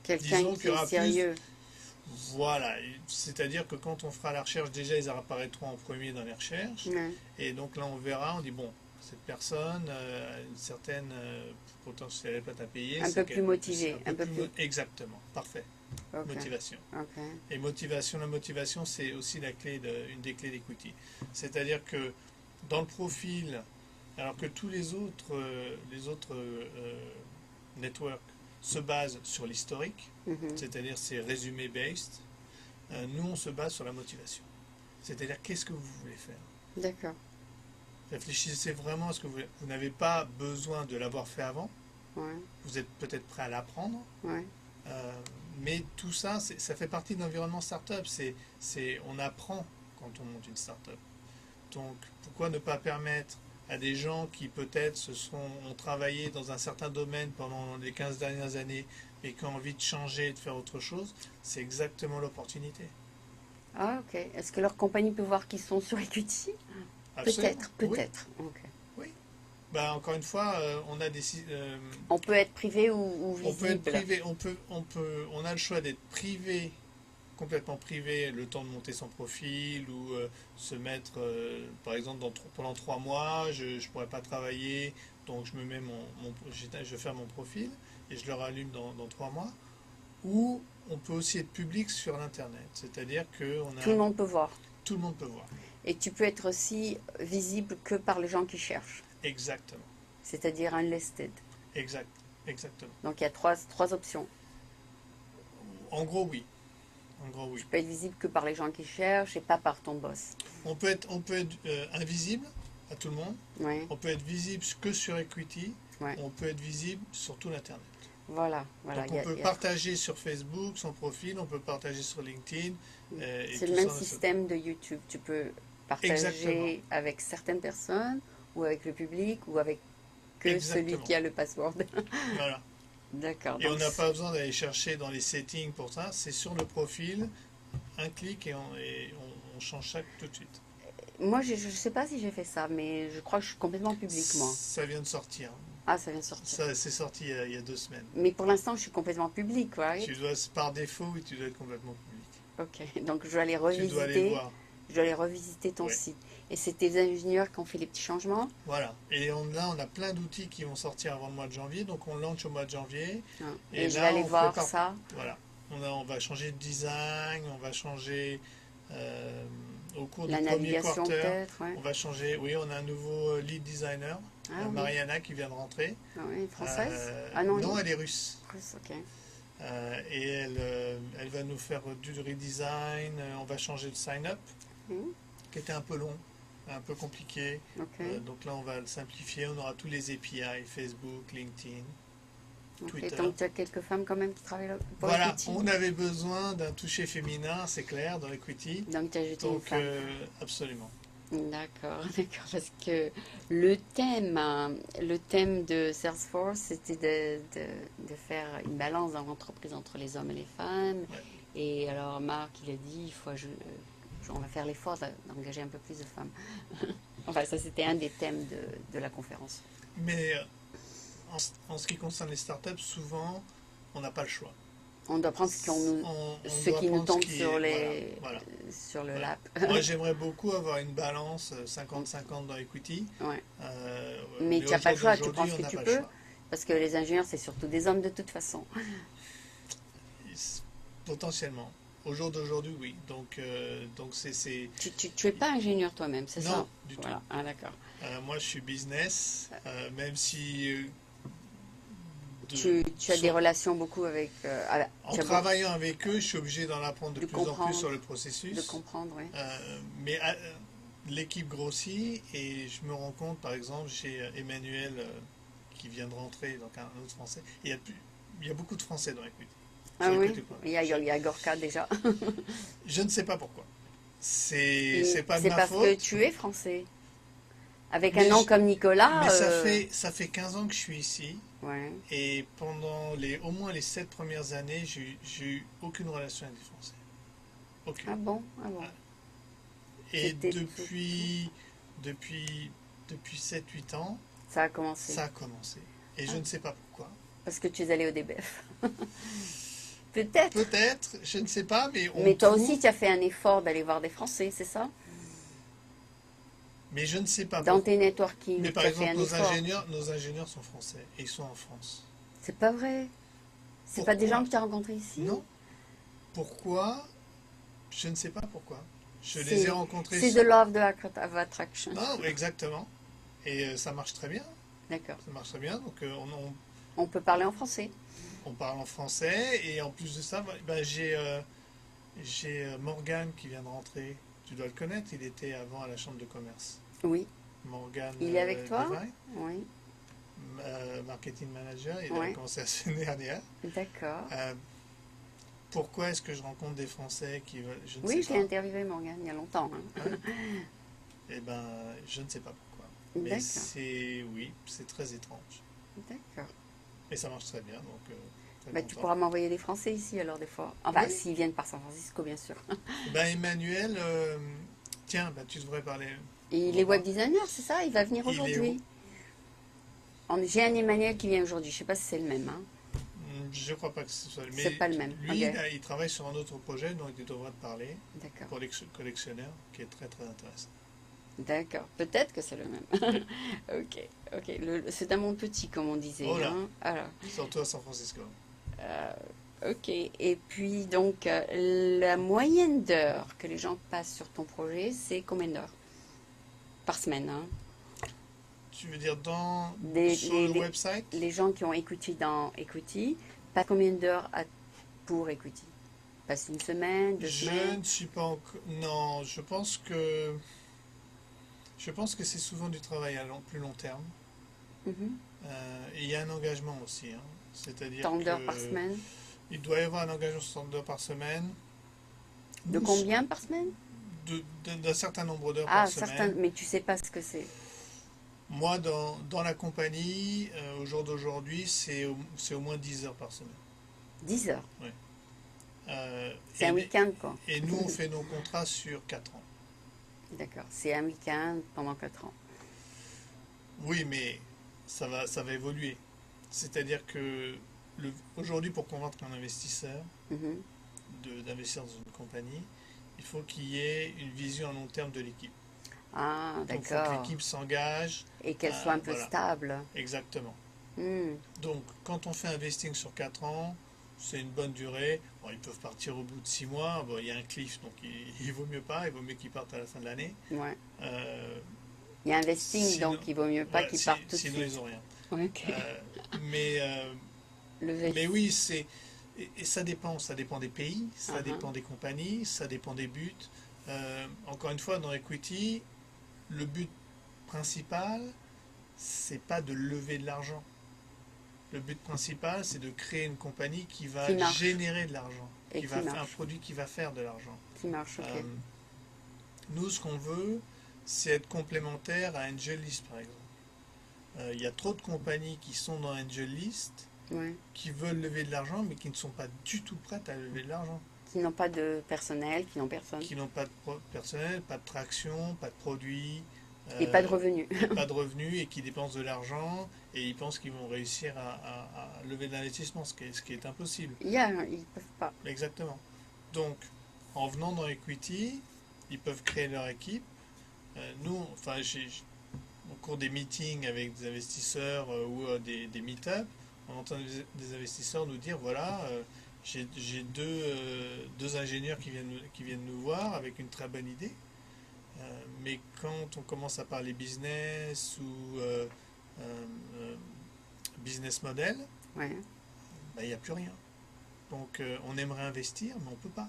Quelqu'un disons qu'il qui y est aura plus. sérieux. Voilà, c'est-à-dire que quand on fera la recherche, déjà ils apparaîtront en premier dans les recherches, Ouais. et donc là on verra, on dit bon, cette personne a une certaine potentiel à payer, Un peu plus c'est motivé, un peu plus. exactement, parfait, Ok, motivation. ok. Et la motivation c'est aussi une des clés d'equity. C'est-à-dire que dans le profil, alors que tous les autres networks se basent sur l'historique, Mhm. c'est-à-dire c'est résumé based. Nous, on se base sur la motivation. C'est-à-dire, qu'est-ce que vous voulez faire? D'accord. Réfléchissez vraiment à ce que vous n'avez pas besoin de l'avoir fait avant. Ouais, Vous êtes peut-être prêt à l'apprendre. ouais. Euh, mais tout ça, ça fait partie de l'environnement startup. On apprend quand on monte une startup. Donc, pourquoi ne pas permettre à des gens qui peut-être ont travaillé dans un certain domaine pendant les 15 dernières années et qui ont envie de changer, de faire autre chose, c'est exactement l'opportunité. Ah ok. Est-ce que leur compagnie peut voir qu'ils sont sur Equity? Absolument. Peut-être, Oui, peut-être. Ok. oui. Bah, encore une fois, On peut être privé ou on peut être visible. privé, on a le choix d'être privé, complètement privé, le temps de monter son profil ou se mettre, par exemple, pendant 3 mois, je ne pourrais pas travailler, donc je me mets je vais faire mon profil et je le rallume dans 3 mois. Ou on peut aussi être public sur l'internet, c'est-à-dire que Tout le monde peut voir. tout le monde peut voir. Et tu peux être aussi visible que par les gens qui cherchent, Exactement, c'est-à-dire unlisted. exact, exactement. Donc il y a trois options. En gros, oui. En gros, oui. Tu peux être visible que par les gens qui cherchent et pas par ton boss. On peut être invisible à tout le monde. Oui, On peut être visible que sur Equity. ouais. On peut être visible sur tout l'Internet. Voilà, voilà. Donc on peut partager sur Facebook son profil, on peut partager sur LinkedIn. Et C'est tout le même ça, système de YouTube. Tu peux exactement. partager avec certaines personnes ou avec le public ou avec que celui Exactement. qui a le password. Voilà. D'accord. Et on Donc, n'a pas besoin d'aller chercher dans les settings pour ça. C'est sur le profil, un clic et on change ça tout de suite. moi, je ne sais pas si j'ai fait ça, mais je crois que je suis complètement public, moi. Ça vient de sortir. Ah, ça vient de sortir. Ça, c'est sorti il y a 2 semaines. Mais pour l'instant, je suis complètement public, right? Par défaut, oui, tu dois être complètement public. Ok. Donc, je dois aller Tu dois aller revisiter. voir. Je dois aller revisiter ton Ouais. site. Et c'est tes ingénieurs qui ont fait les petits changements? Voilà. Et là, on a plein d'outils qui vont sortir avant le mois de janvier. Donc, on lance au mois de janvier. Ah. Et Et je vais là, aller on voir prépare. ça. Voilà. On va changer de design, on va changer euh, au cours du La premier navigation quarter. peut-être, ouais. On va changer. Oui, on a un nouveau lead designer, Ah oui. Mariana, qui vient de rentrer. Ah oui, française? Euh, Ah non, non, elle est russe. russe, ok. Et elle va nous faire du redesign. On va changer le sign-up, Mhm. qui était un peu long, un peu compliqué. Ok. Donc là, on va le simplifier. On aura tous les API, Facebook, LinkedIn, Ok. Twitter. Donc tu as quelques femmes quand même qui travaillent là pour Voilà, Equity. on avait besoin d'un toucher féminin, c'est clair, dans Equity. Donc tu as ajouté une Donc, femme. absolument. D'accord, d'accord. Parce que le thème de Salesforce, c'était de faire une balance dans l'entreprise entre les hommes et les femmes. Ouais. Et alors Marc, il a dit, il faut on va faire l'effort d'engager un peu plus de femmes. Enfin, ça, c'était un des thèmes de la conférence. Mais en ce qui concerne les startups, souvent, on n'a pas le choix. On doit prendre ce doit qui nous prendre tombe ce qui sur est- voilà. sur le Voilà. lap. Moi, j'aimerais beaucoup avoir une balance 50-50 dans Equity. Ouais. Mais Mais tu n'as au pas le jour choix, tu d'aujourd'hui, penses on que n'a tu pas le peux, choix. parce que les ingénieurs, c'est surtout des hommes de toute façon. Potentiellement. Au jour d'aujourd'hui, oui. Donc c'est... Tu es pas ingénieur toi-même, c'est ça? Non, du tout. Voilà, ah, d'accord. Moi, je suis business, même si... Tu as des relations beaucoup avec... en tu as travaillant avec eux, je suis obligé d'en apprendre de de plus en plus comprendre, sur le de processus. comprendre, oui. Mais l'équipe grossit et je me rends compte, par exemple, chez Emmanuel qui vient de rentrer, donc un autre Français. Il y a beaucoup de Français dans Equity. Ah Sur oui, Equity Point. il y a Gorka déjà. Je ne sais pas pourquoi. Et C'est pas de c'est ma parce que faute. tu es français. Avec Mais un nom comme Nicolas... Mais ça fait 15 ans que je suis ici. Ouais. Et pendant au moins les 7 premières années, j'ai eu aucune relation avec des Français. Aucune. Ah bon? Ah bon. Et C'était depuis 7-8 ans, Ça a commencé. ça a commencé. Et je ne sais pas pourquoi. Parce que tu es allé au DBF. Peut-être. Peut-être, je ne sais pas, mais Mais toi aussi, tu as fait un effort d'aller voir des Français, c'est ça? Mais je ne sais pas Dans pourquoi. tes networking, Mais tu par as fait exemple, un effort. nos ingénieurs sont français et ils sont en France. C'est pas vrai. C'est pas des Pourquoi? gens que tu as rencontrés ici? Non. Pourquoi? Je ne sais pas pourquoi. Je les ai rencontrés. C'est de love of attraction. Non, exactement. Et ça marche très bien. D'accord. Ça marche très bien. Donc On peut parler en français. on parle en français et en plus de ça, j'ai Morgan qui vient de rentrer. Tu dois le connaître. Il était avant à la chambre de commerce. Oui. Morgan. Il est avec toi? Devine, Oui. marketing manager. Il Ouais. a commencé la semaine dernière. D'accord. Pourquoi est-ce que je rencontre des Français qui veulent... Je ne Oui, je sais l'ai pas. interviewé, Morgane, il y a longtemps. Hein. Eh ben, je ne sais pas pourquoi. Mais D'accord. c'est très étrange. D'accord. Et ça marche très bien, donc très Bah, tu content. pourras m'envoyer des Français ici alors des fois. Enfin, Oui. s'ils viennent par San Francisco, bien sûr. Ben, Emmanuel, tiens, ben, tu devrais parler. Et il est web designer, c'est ça? Il va venir Il est aujourd'hui. J'ai un Emmanuel qui vient aujourd'hui. Je sais pas si c'est le même. Hein. Je crois pas que ce soit... C'est pas le même. Lui, Ok. il travaille sur un autre projet dont il devrait te parler, D'accord. pour les collectionneurs, qui est très très intéressant. D'accord. Peut-être que c'est le même. Ok. Ok. C'est un monde petit, comme on disait. Oh là. Hein. Alors, Surtout à San Francisco. ok. Et puis, donc, la moyenne d'heures que les gens passent sur ton projet, c'est combien d'heures par semaine? Hein? Tu veux dire sur Les- le les- website? Les gens qui ont Equity dans Equity, pas combien d'heures pour Equity? Passe une semaine, 2 semaines? Je ne suis pas encore... Non, je pense que c'est souvent du travail à plus long terme. Mhm. Et il y a un engagement aussi. Hein. C'est-à-dire Tant d'heures que par semaine? il doit y avoir un engagement de 100 d'heures par semaine. De Nous, combien par semaine? d'un certain nombre d'heures Ah, par semaine. certains, mais tu sais pas ce que c'est. Moi, dans la compagnie, au jour d'aujourd'hui, c'est au moins 10 heures par semaine. 10 heures. C'est Et, un week-end, quoi. et nous, on fait nos contrats sur 4 ans. D'accord. C'est un week-end pendant 4 ans. Oui, mais ça va évoluer. C'est-à-dire que aujourd'hui, pour convaincre un investisseur Mhm. d'investir dans une compagnie, il faut qu'il y ait une vision à long terme de l'équipe. Ah, Donc, il faut que d'accord. l'équipe s'engage. Et qu'elle soit un peu Voilà. stable. Exactement. Hmm. Donc, quand on fait un vesting sur 4 ans, c'est une bonne durée. Bon, ils peuvent partir au bout de 6 mois. Bon, il y a un cliff, donc il vaut mieux pas. Il vaut mieux qu'ils partent à la fin de l'année. Ouais. Euh, Il y a un vesting, Sinon- donc il vaut mieux pas ouais, qu'ils partent tout de sinon, suite. ils n'ont rien. Ouais, ok. Mais, Le vesting. mais oui, et ça dépend. Ça dépend des pays, ça Uh-huh. dépend des compagnies, ça dépend des buts. Encore une fois, dans Equity, le but principal, c'est pas de lever de l'argent. Le but principal, c'est de créer une compagnie qui va Qui marche. générer de l'argent, Et qui qui va faire un marche. produit qui va faire de l'argent. Qui marche, ok. Nous, ce qu'on veut, c'est être complémentaire à AngelList, par exemple. Il y a trop de compagnies qui sont dans AngelList, Ouais. qui veulent lever de l'argent, mais qui ne sont pas du tout prêtes à lever de l'argent. Qui n'ont pas de personnel, qui n'ont personne. qui n'ont pas de personnel, pas de traction, pas de produits, Et pas de revenus. pas de revenus et qui dépensent de l'argent et ils pensent qu'ils vont réussir à lever de l'investissement, ce qui est impossible. Ils ne peuvent pas. Exactement. Donc, en venant dans Equity, ils peuvent créer leur équipe. Nous, enfin, au cours des meetings avec des investisseurs ou des meet-up, on entend des investisseurs nous dire, voilà, j'ai deux ingénieurs qui viennent nous voir avec une très bonne idée. Mais quand on commence à parler business ou business model, Ouais. ben, il n'y a plus rien. Donc on aimerait investir, mais on ne peut pas.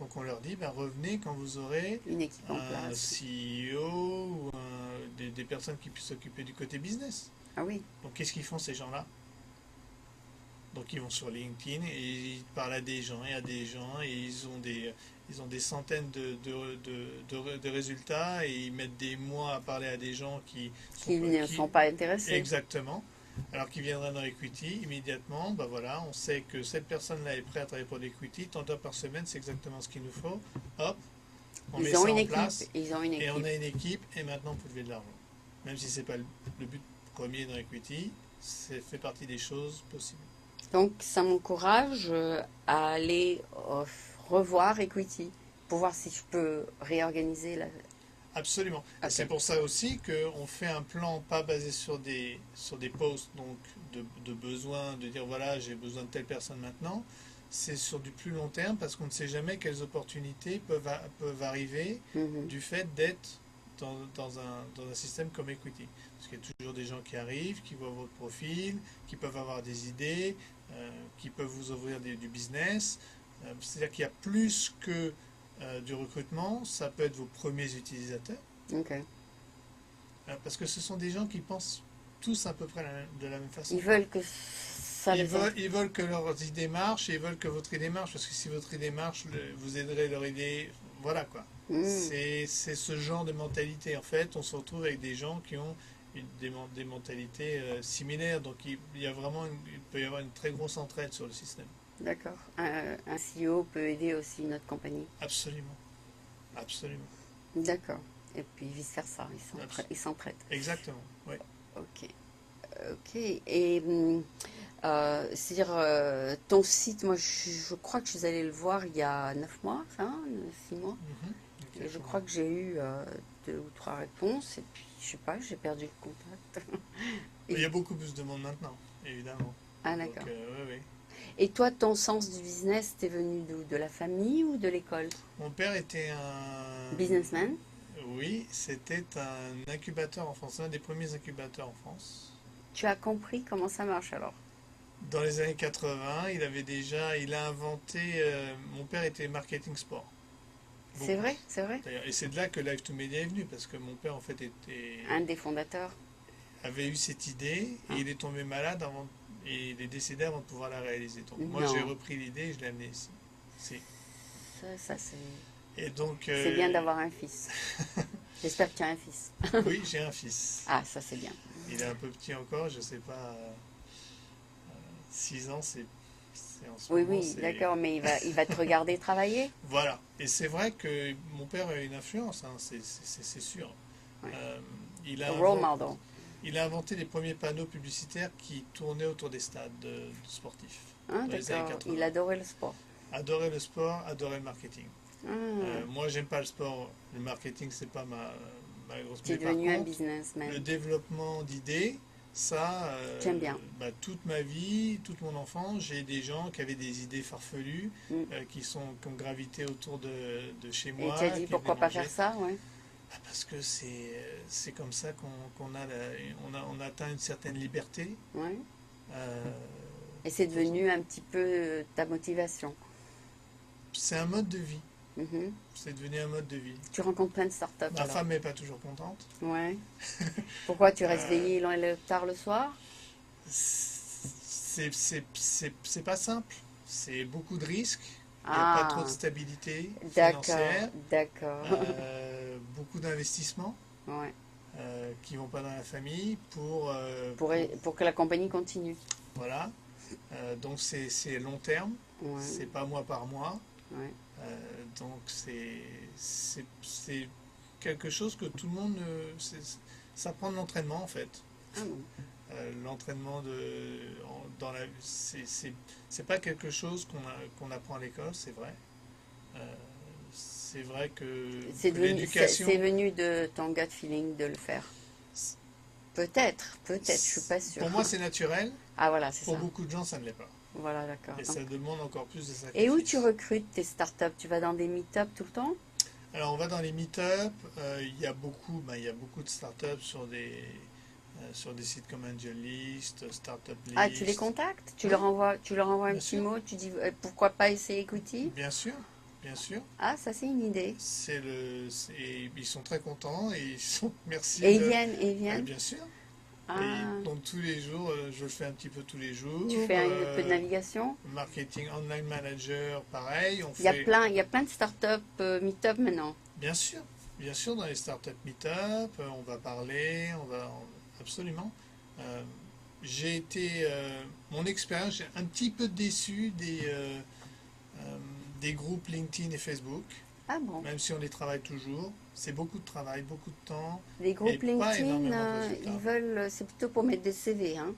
Donc on leur dit, ben, revenez quand vous aurez Une équipe en un place. CEO ou des personnes qui puissent s'occuper du côté business. Ah oui. Donc qu'est-ce qu'ils font ces gens-là? Donc ils vont sur LinkedIn et ils parlent à des gens et à des gens et ils ont des centaines de résultats et ils mettent des mois à parler à des gens Qui ne sont pas intéressés. exactement. Alors qu'ils viendraient dans Equity, immédiatement, ben voilà, on sait que cette personne-là est prête à travailler pour l'Equity, tant d'heures par semaine, c'est exactement ce qu'il nous faut. Hop, on met Ils ont ça une en équipe. place Ils ont une et on équipe. a une équipe et maintenant on peut lever de l'argent. Même si c'est pas le but premier dans Equity, c'est fait partie des choses possibles. Donc, ça m'encourage à aller revoir Equity pour voir si je peux réorganiser la. Absolument. Et Ok. c'est pour ça aussi qu'on fait un plan pas basé sur sur des postes donc de besoin, de dire voilà, j'ai besoin de telle personne maintenant. C'est sur du plus long terme parce qu'on ne sait jamais quelles opportunités peuvent arriver Mhm. du fait d'être dans un système comme Equity. Parce qu'il y a toujours des gens qui arrivent, qui voient votre profil, qui peuvent avoir des idées, qui peuvent vous ouvrir du business. C'est-à-dire qu'il y a plus que du recrutement, ça peut être vos premiers utilisateurs, Ok. parce que ce sont des gens qui pensent tous à peu près de la même façon. Ils veulent que ça les aide. Ils veulent que leurs idées marchent et ils veulent que votre idée marche, parce que si votre idée marche, vous aiderez leur idée. Voilà quoi. Mm. C'est ce genre de mentalité. En fait, on se retrouve avec des gens qui ont des mentalités similaires. Donc il y a vraiment il peut y avoir une très grosse entraide sur le système. D'accord. Un CEO peut aider aussi notre compagnie. Absolument. Absolument. D'accord. Et puis vice-versa. Ils s'entraident. Exactement. Oui. Ok. Ok. Et c'est-à-dire, ton site, moi, je crois que je suis allée le voir il y a 9 mois, ça, 6 mois. Mhm. Et je crois que j'ai eu 2 ou 3 réponses. Et puis, je sais pas, j'ai perdu le contact. Il y a beaucoup plus de monde maintenant, évidemment. Ah, Donc, d'accord. oui, oui. Et toi, ton sens du business, t'es venu d'où? De la famille ou de l'école? Mon père était un... Businessman? Oui, c'était un incubateur en France, un des premiers incubateurs en France. Tu as compris comment ça marche alors? Dans les années 80, il a inventé... mon père était marketing sport. C'est Beaucoup. vrai, c'est vrai. D'ailleurs, et c'est de là que Live to Media est venu, parce que mon père, en fait, Un des fondateurs. avait eu cette idée, Ah. et il est tombé malade et il est décédé avant de pouvoir la réaliser. Donc moi, Non. j'ai repris l'idée et je l'ai amenée ici. Si. Ça c'est. Et donc, C'est bien d'avoir un fils. J'espère que tu as un fils. oui, j'ai un fils. Ah, ça c'est bien. Il est un peu petit encore, je sais pas, 6 ans, en ce Oui, moment, oui, d'accord, mais il va te regarder travailler. Voilà. Et c'est vrai que mon père a une influence, hein, c'est sûr. Ouais. Il a Role model. il a inventé les premiers panneaux publicitaires qui tournaient autour des stades sportifs Hein, dans les années d'accord. 80. Il adorait le sport. Adorait le sport, adorait le marketing. Ah, Moi, j'aime pas le sport. Le marketing, c'est pas ma grosse. tu es Mais par devenu un contre, le businessman. développement d'idées, ça, J'aime bien. toute ma vie, toute mon enfance, j'ai des gens qui avaient des idées farfelues, Mm. qui ont gravité autour de chez Et moi. tu as dit qui pourquoi venaient pas manger. faire ça, ouais. Parce que c'est comme ça on atteint une certaine liberté. Ouais. Euh, Et c'est devenu un petit peu ta motivation. c'est un mode de vie. Mhm. C'est devenu un mode de vie. Tu rencontres plein de startups Ma alors. femme n'est pas toujours contente. Ouais. Pourquoi tu restes Euh, veillé tard le soir? C'est pas simple. C'est beaucoup de risques. Il n'y a pas trop Ah, de stabilité d'accord, financière. d'accord. Beaucoup d'investissements Ouais. qui vont pas dans la famille Pour que la compagnie continue. voilà. Donc c'est long terme. Ouais. C'est pas mois par mois. Ouais. Donc c'est quelque chose que tout le monde... ça prend de l'entraînement en fait. Ah bon. L'entraînement dans la... C'est pas quelque chose qu'on apprend à l'école, c'est vrai. Euh, c'est vrai C'est que devenu, c'est l'éducation... venu de ton gut feeling de le faire. Peut-être, je suis pas sûre. Pour moi, c'est naturel. Ah voilà, c'est Pour ça. beaucoup de gens, ça ne l'est pas. Voilà, d'accord. Et Donc, ça demande encore plus de et où tu sacrifices. recrutes tes startups? Tu vas dans des meet-up tout le temps? Alors, on va dans les meet-up. Il y a beaucoup de startups sur des sites comme AngelList, Startup Ah, tu les List. contactes? Oui, Tu leur envoies un bien petit sûr. mot? Tu dis pourquoi pas essayer Equity? Bien sûr. Bien sûr. Ah, ça c'est une idée. Ils sont très contents et ils sont merci Et ils de. viennent, et ils viennent. Bien sûr. Et Ah, donc tous les jours, je le fais un petit peu tous les tu jours. fais un peu de navigation? Marketing Online Manager, pareil. On Il y a fait, plein, il y a plein de startups meet-up maintenant. bien sûr, bien sûr, dans les startup meetup, on va parler, absolument. Euh, j'ai été, mon expérience, j'ai un petit peu déçu des groupes LinkedIn et Facebook, Ah bon. même si on les travaille toujours. C'est beaucoup de travail, beaucoup de temps Les et groupes pas LinkedIn, énormément de ils résultats. veulent, c'est plutôt pour mettre des CV, hein.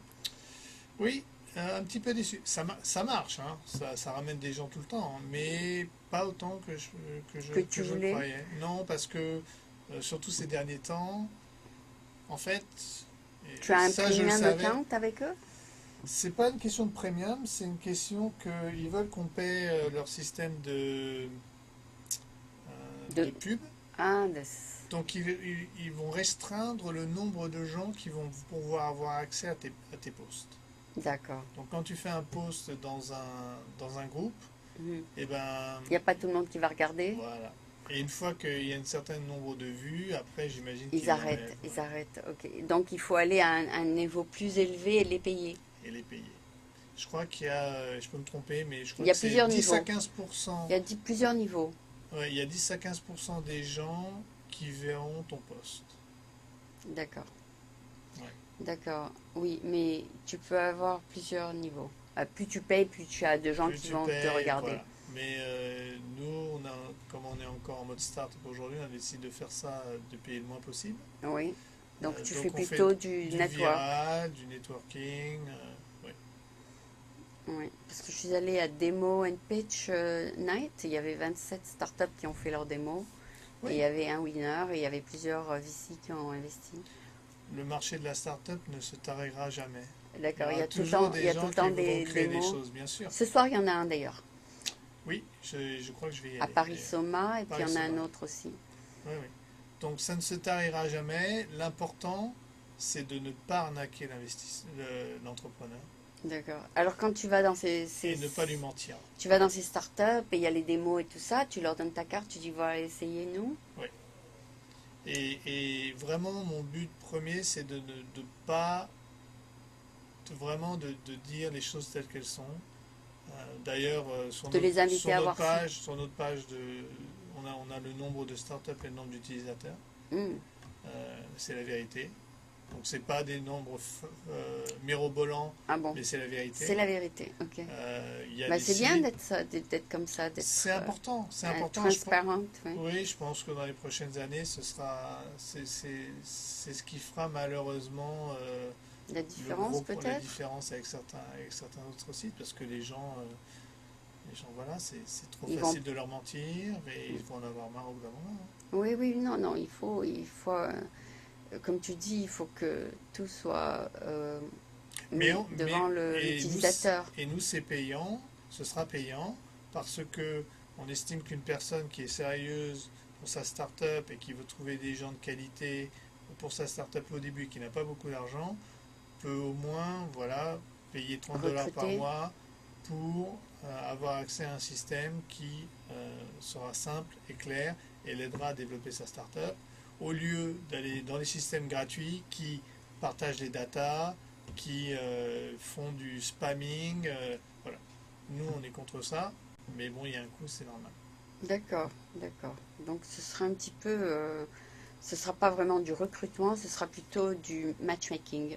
Oui, un petit peu déçu. Ça marche, hein, ça ramène des gens tout le temps, hein, mais pas autant Que tu que je le voulais. croyais. Non, parce que surtout ces derniers temps, en fait, Tu et as un ça je le premium savais, account avec eux? c'est pas une question de premium, c'est une question qu'ils veulent qu'on paie leur système de De, pub. ah, Donc ils vont restreindre le nombre de gens qui vont pouvoir avoir accès à tes posts. d'accord. Donc quand tu fais un post dans un groupe, Mhm. et ben Il n'y a pas tout le monde qui va regarder. voilà. Et une fois qu'il y a un certain nombre de vues, après j'imagine Ils qu'ils arrêtent, enlèvent, ils arrêtent. Ok. Donc il faut aller à un niveau plus élevé et les payer. et les payer. Je crois qu'il y a, je peux me tromper, mais je Il crois y a que c'est plusieurs 10 à niveaux. 15%. Il y a plusieurs niveaux. Ouais, il y a 10 à 15% des gens qui verront ton post. D'accord. Ouais. D'accord. Oui, mais tu peux avoir plusieurs niveaux. Plus tu payes, plus tu as de gens Plus qui tu vont te payes, regarder. voilà. Mais nous, comme on est encore en mode start aujourd'hui, on a décidé de faire ça, de payer le moins possible. Oui. Donc tu fais Donc on fait plutôt du du network. viral, du networking. Ouais. Oui. Parce que je suis allée à Demo and Pitch Night. Il y avait 27 startups qui ont fait leur démo. Et il y Oui, avait un winner et il y avait plusieurs VC qui ont investi. le marché de la start-up ne se tarira jamais. Il y D'accord. Il y aura a tout le toujours temps, il des y a tout gens le qui temps voudront des créer des démos. choses, bien sûr. Ce soir, il y en a un d'ailleurs. Oui, je crois que je vais y À aller. Paris D'ailleurs. Soma et puis il Paris y en a un Soma. autre aussi. Oui, oui. Donc ça ne se tarira jamais. L'important, c'est de ne pas arnaquer l'entrepreneur D'accord. Alors quand tu vas dans et ne pas lui mentir. tu vas dans ces startups et il y a les démos et tout ça, tu leur donnes ta carte, tu dis voilà, essayez-nous. Oui. Et vraiment, mon but premier, c'est de pas vraiment de dire les choses telles qu'elles sont. D'ailleurs, De les inviter à voir ça. sur notre page on a le nombre de startups et le nombre d'utilisateurs. Hmm. C'est la vérité. Donc c'est pas des nombres mirobolants, Ah bon, mais c'est la c'est vérité. la vérité. Ok. Il y a Bah, des c'est bien sites. d'être ça, d'être comme ça, C'est d'être important, c'est important. transparente. Oui. Oui, je pense que dans les prochaines années, c'est ce qui fera malheureusement La différence la peut-être. différence avec certains autres sites, parce que les gens voilà, c'est trop Ils vont. facile de leur mentir et ils vont en avoir marre au bout d'un moment. Oui, oui, non, non, il faut, comme tu dis, il faut que tout soit Mais, mis devant et l'utilisateur. nous, c'est payant, ce sera payant, parce que on estime qu'une personne qui est sérieuse pour sa start-up et qui veut trouver des gens de qualité pour sa start-up au début, qui n'a pas beaucoup d'argent, peut au moins voilà, payer 30 dollars par Recruter. mois pour avoir accès à un système qui sera simple et clair et l'aidera à développer sa start-up, au lieu d'aller dans les systèmes gratuits qui partagent les datas, qui font du spamming. Voilà. Nous, on est contre ça, mais bon, il y a un coût, c'est normal. D'accord, d'accord. Donc ce sera un petit peu, ce sera pas vraiment du recrutement, ce sera plutôt du matchmaking.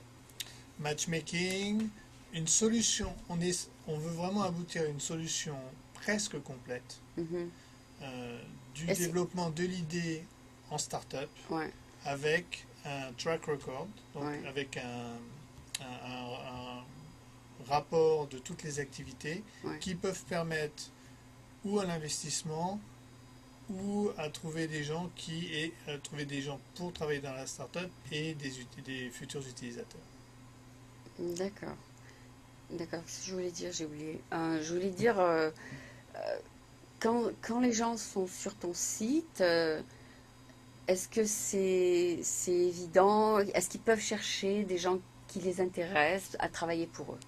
Matchmaking, une solution. On veut vraiment aboutir à une solution presque complète Mhm. du Est-ce- développement de l'idée en start-up Ouais, avec un track record, donc ouais, avec un rapport de toutes les activités ouais. qui peuvent permettre ou à l'investissement ou à trouver des gens et à trouver des gens pour travailler dans la startup et des futurs utilisateurs. D'accord. D'accord. Ce que je voulais dire, j'ai oublié. Je voulais dire, quand les gens sont sur ton site, est-ce que c'est évident? Est-ce qu'ils peuvent chercher des gens qui les intéressent à travailler pour eux?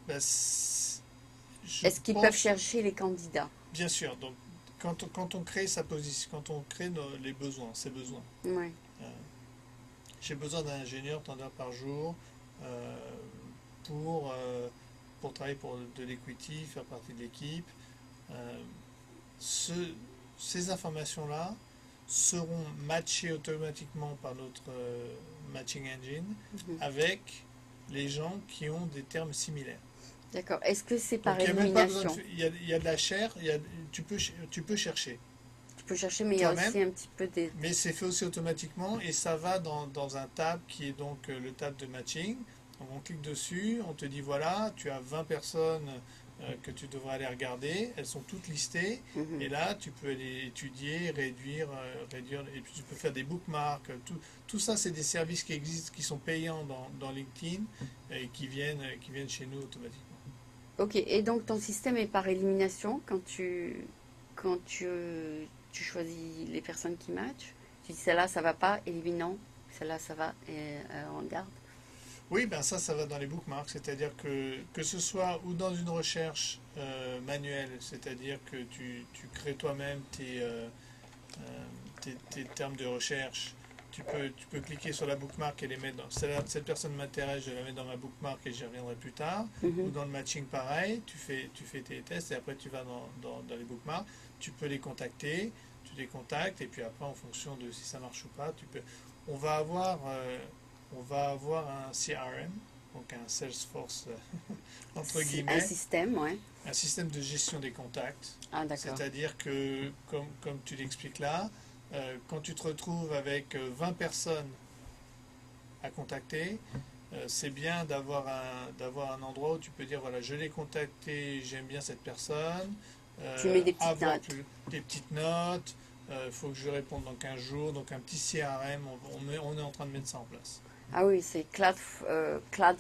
Ben, je Est-ce qu'ils peuvent pense, chercher les candidats? bien sûr, donc quand on crée sa position, quand on crée les besoins, ses besoins, Ouais. euh, j'ai besoin d'un ingénieur tant d'heures par jour euh, pour, euh, pour travailler pour de l'equity, faire partie de l'équipe. Euh, ce- Ces informations-là seront matchées automatiquement par notre matching engine Mhm. avec les gens qui ont des termes similaires. D'accord. Est-ce que c'est par Donc il n'y a même pas besoin élimination? il y a de la chair, tu peux chercher Tu peux chercher, mais il y a toi-même, aussi un petit peu des... mais c'est fait aussi automatiquement et ça va dans un tab qui est donc le tab de matching. Donc on clique dessus, on te dit voilà, tu as 20 personnes que tu devrais aller regarder, elles sont toutes listées Mhm. et là tu peux les étudier, réduire et puis tu peux faire des bookmarks. Tout ça c'est des services qui existent, qui sont payants dans LinkedIn et qui viennent chez nous automatiquement. Ok. Et donc ton système est par élimination quand tu choisis les personnes qui matchent. Tu dis celle-là, ça va pas, éliminons. Celle-là, ça va, et on garde. Oui, ben ça va dans les bookmarks, c'est-à-dire que ce soit ou dans une recherche manuelle, c'est-à-dire que tu crées toi-même tes termes de recherche, tu peux cliquer sur la bookmark et les mettre dans, cette personne m'intéresse, je la mets dans ma bookmark et j'y reviendrai plus tard, ou Mhm. dans le matching pareil, tu fais tes tests et après tu vas dans les bookmarks, tu peux les contacter, tu les contactes et puis après en fonction de si ça marche ou pas, on va avoir on va avoir un CRM, donc un Salesforce entre Un guillemets, système, ouais. un système de gestion des contacts. Ah, d'accord. C'est-à-dire que, comme tu l'expliques là, quand tu te retrouves avec 20 personnes à contacter, c'est bien d'avoir un endroit où tu peux dire voilà, je l'ai contacté, j'aime bien cette personne, Tu mets des petites avoir notes. des petites notes, il faut que je réponde dans 15 jours, donc un petit CRM, on est en train de mettre ça en place. Ah oui, c'est Cloud